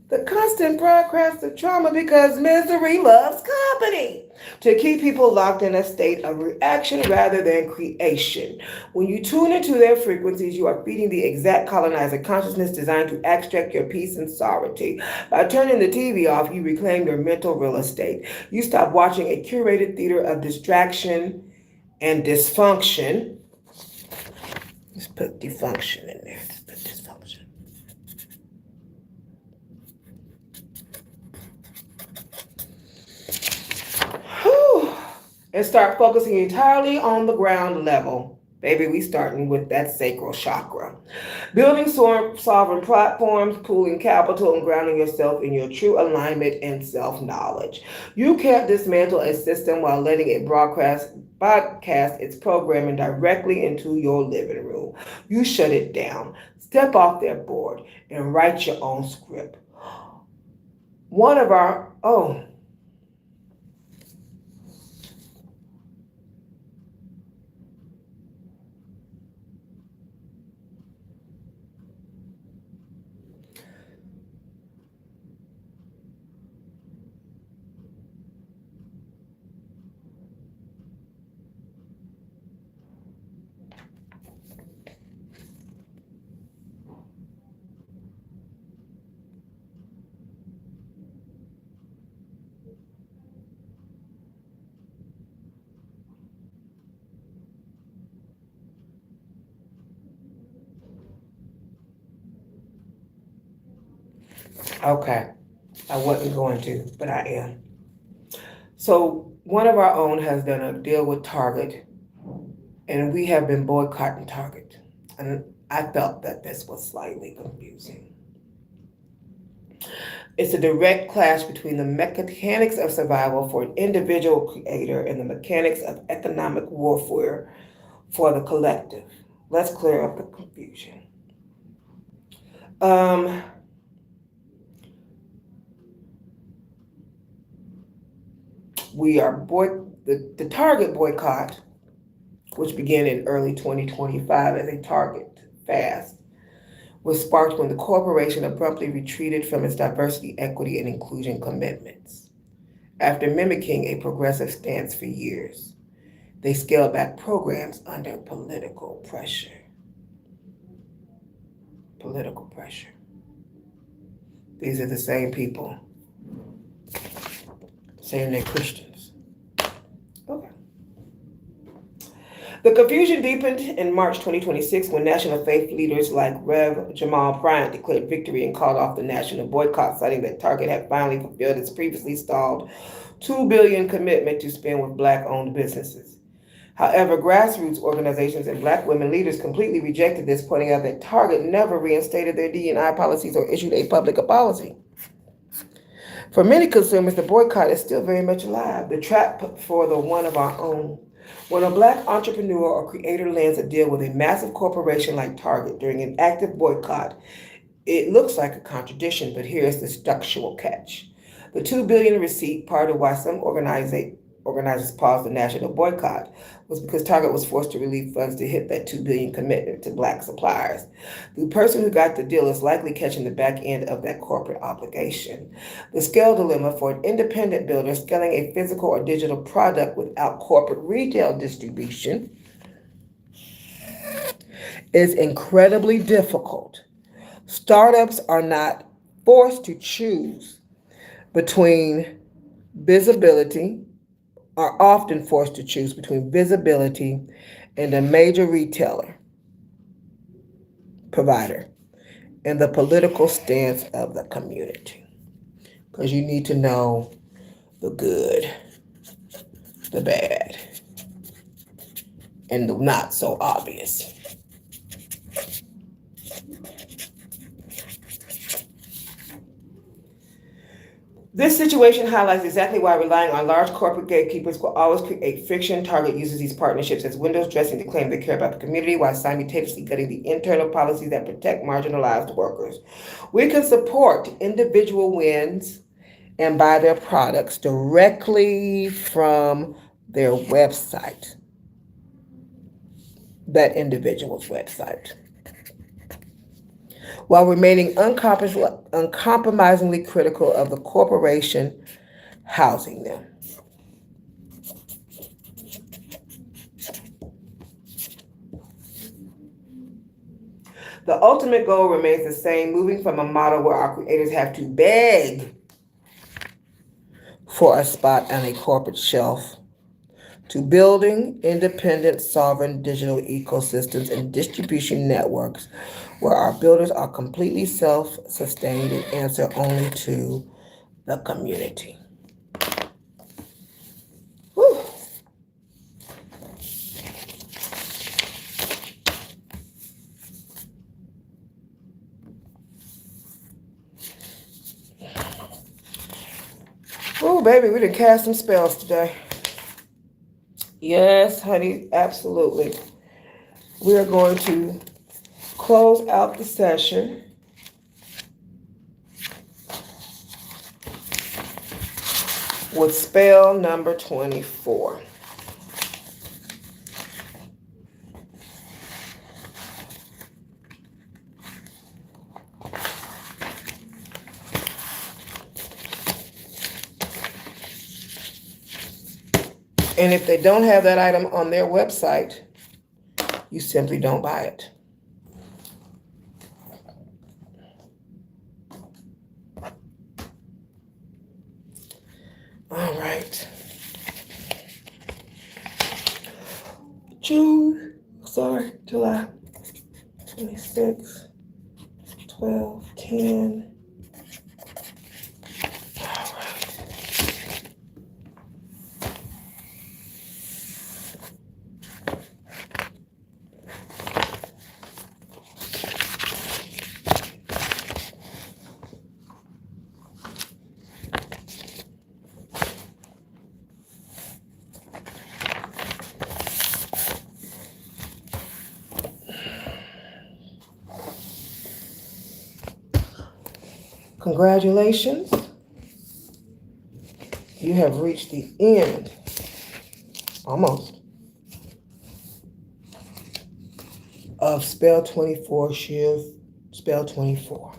The constant broadcast of trauma because misery loves company. To keep people locked in a state of reaction rather than creation. When you tune into their frequencies, you are feeding the exact colonizer consciousness designed to extract your peace and sovereignty. By turning the TV off, you reclaim your mental real estate. You stop watching a curated theater of distraction and dysfunction. Let's put defunction in there. Let's put dysfunction. And start focusing entirely on the ground level. Baby, we starting with that sacral chakra. Building sovereign platforms, pooling capital, and grounding yourself in your true alignment and self-knowledge. You can't dismantle a system while letting it broadcast its programming directly into your living room. You shut it down. Step off their board and write your own script. One of our own. Okay, I wasn't going to, but I am. So one of our own has done a deal with Target, and we have been boycotting Target. And I felt that this was slightly confusing. It's a direct clash between the mechanics of survival for an individual creator and the mechanics of economic warfare for the collective. Let's clear up the confusion. We are the Target boycott, which began in early 2025 as a Target fast, was sparked when the corporation abruptly retreated from its diversity, equity, and inclusion commitments. After mimicking a progressive stance for years, they scaled back programs under political pressure. Political pressure. These are the same people saying they're Christians. Okay. The confusion deepened in March 2026 when national faith leaders like Rev. Jamal Bryant declared victory and called off the national boycott, citing that Target had finally fulfilled its previously stalled $2 billion commitment to spend with Black-owned businesses. However, grassroots organizations and Black women leaders completely rejected this, pointing out that Target never reinstated their D&I policies or issued a public apology. For many consumers, the boycott is still very much alive, the trap for the one of our own. When a Black entrepreneur or creator lands a deal with a massive corporation like Target during an active boycott, it looks like a contradiction, but here's the structural catch. The $2 billion receipt, part of why some organizers paused the national boycott, was because Target was forced to release funds to hit that $2 billion commitment to Black suppliers. The person who got the deal is likely catching the back end of that corporate obligation. The scale dilemma for an independent builder scaling a physical or digital product without corporate retail distribution is incredibly difficult. Startups are not forced to choose between visibility, are often forced to choose between visibility and a major retailer provider and the political stance of the community. Because you need to know the good, the bad, and the not so obvious. This situation highlights exactly why relying on large corporate gatekeepers will always create friction. Target uses these partnerships as windows dressing to claim they care about the community while simultaneously gutting the internal policies that protect marginalized workers. We can support individual wins and buy their products directly from their website, that individual's website, while remaining uncompromisingly critical of the corporation housing them. The ultimate goal remains the same, moving from a model where our creators have to beg for a spot on a corporate shelf to building independent, sovereign digital ecosystems and distribution networks where our builders are completely self-sustained and answer only to the community. Whew. Oh, baby, we done cast some spells today. Yes, honey, absolutely. We are going to close out the session with spell number 24. And if they don't have that item on their website, you simply don't buy it. All right. July 26, 12/10. Congratulations. You have reached the end, almost, of spell 24, Shiv, spell 24.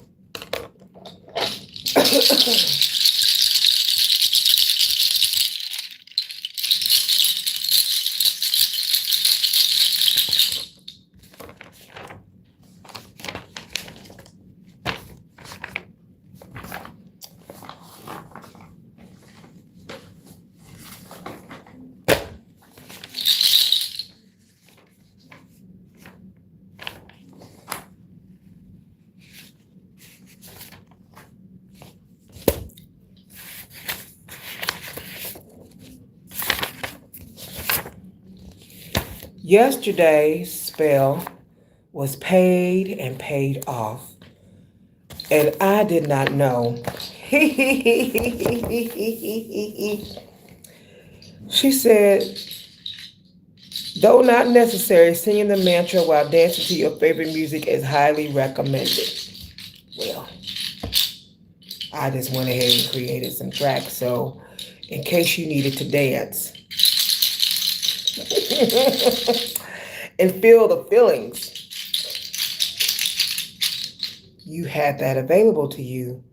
Yesterday's spell was paid and paid off, and I did not know. She said, though not necessary, singing the mantra while dancing to your favorite music is highly recommended. Well, I just went ahead and created some tracks, so in case you needed to dance and feel the feelings, you had that available to you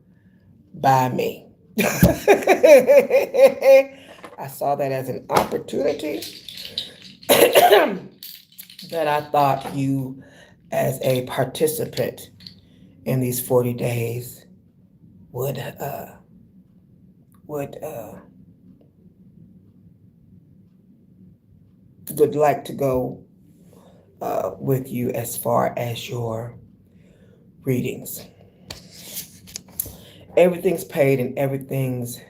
by me. I saw that as an opportunity that I thought you, as a participant in these 40 days, would like to go with you as far as your readings. Everything's paid and everything's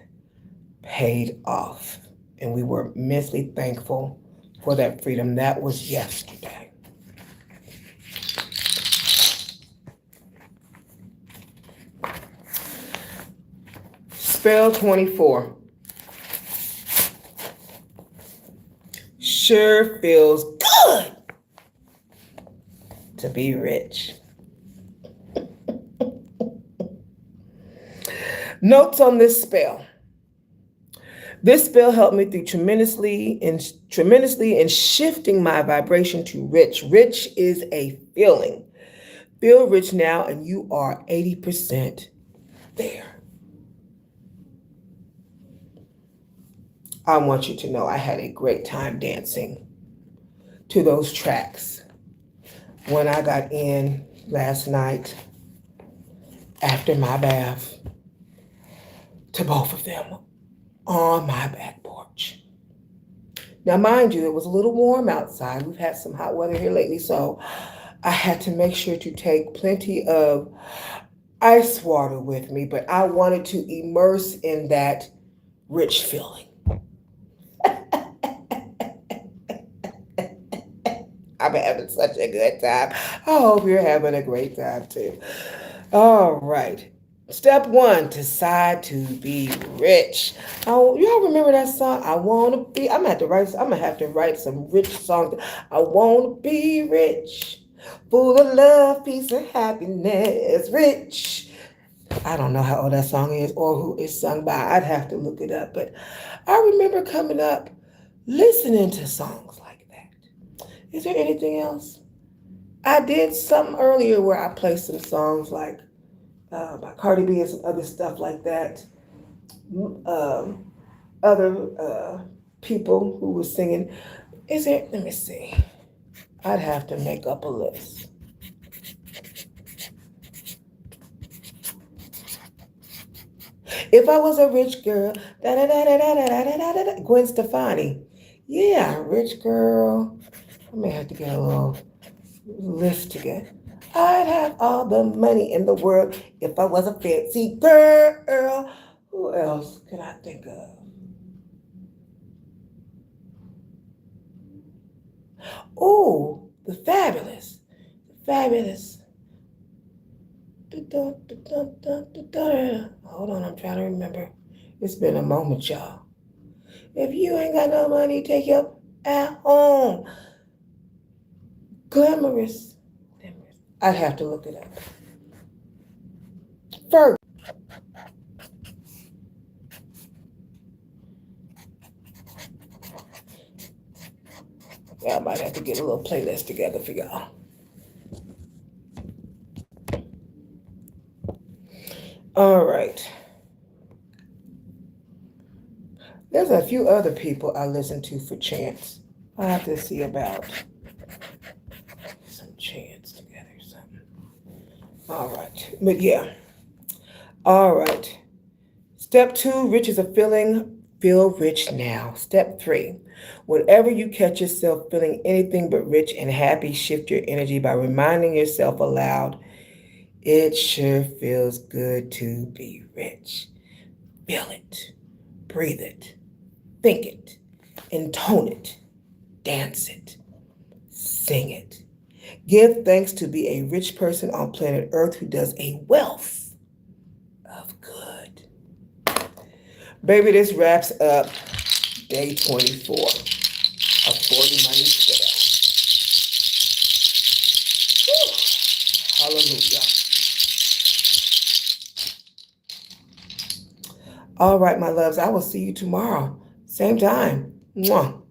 paid off. And we were immensely thankful for that freedom. That was yesterday. Spell 24. Sure feels good to be rich. Notes on this spell. This spell helped me through tremendously in shifting my vibration to rich. Rich is a feeling. Feel rich now, and you are 80% there. I want you to know I had a great time dancing to those tracks when I got in last night after my bath to both of them on my back porch. Now, mind you, it was a little warm outside. We've had some hot weather here lately, so I had to make sure to take plenty of ice water with me, but I wanted to immerse in that rich feeling. I'm having such a good time. I hope you're having a great time too. All right. Step 1, decide to be rich. Oh, y'all remember that song? I'm gonna have to write some rich songs. I wanna be rich, full of love, peace, and happiness. Rich. I don't know how old that song is or who it's sung by. I'd have to look it up. But I remember coming up listening to songs like that. Is there anything else? I did something earlier where I played some songs like by Cardi B and some other stuff like that. Other people who were singing. Let me see. I'd have to make up a list. If I was a rich girl, Gwen Stefani. Yeah, rich girl. I may have to get a little list together. I'd have all the money in the world if I was a fancy girl. Who else can I think of? Oh, the Fabulous. Hold on, I'm trying to remember. It's been a moment, y'all. If you ain't got no money, take your at home. Glamorous. I'd have to look it up. First, I might have to get a little playlist together for y'all. All right. There's a few other people I listen to for chants. I have to see about some chants together or something. All right. But yeah. All right. Step 2, rich is a feeling. Feel rich now. Step 3, whenever you catch yourself feeling anything but rich and happy, shift your energy by reminding yourself aloud, it sure feels good to be rich. Feel it. Breathe it. Think it. Intone it. Dance it. Sing it. Give thanks to be a rich person on planet Earth who does a wealth of good. Baby, this wraps up day 24 of 40 Money Spell. Hallelujah. All right, my loves, I will see you tomorrow. Same time. Mwah.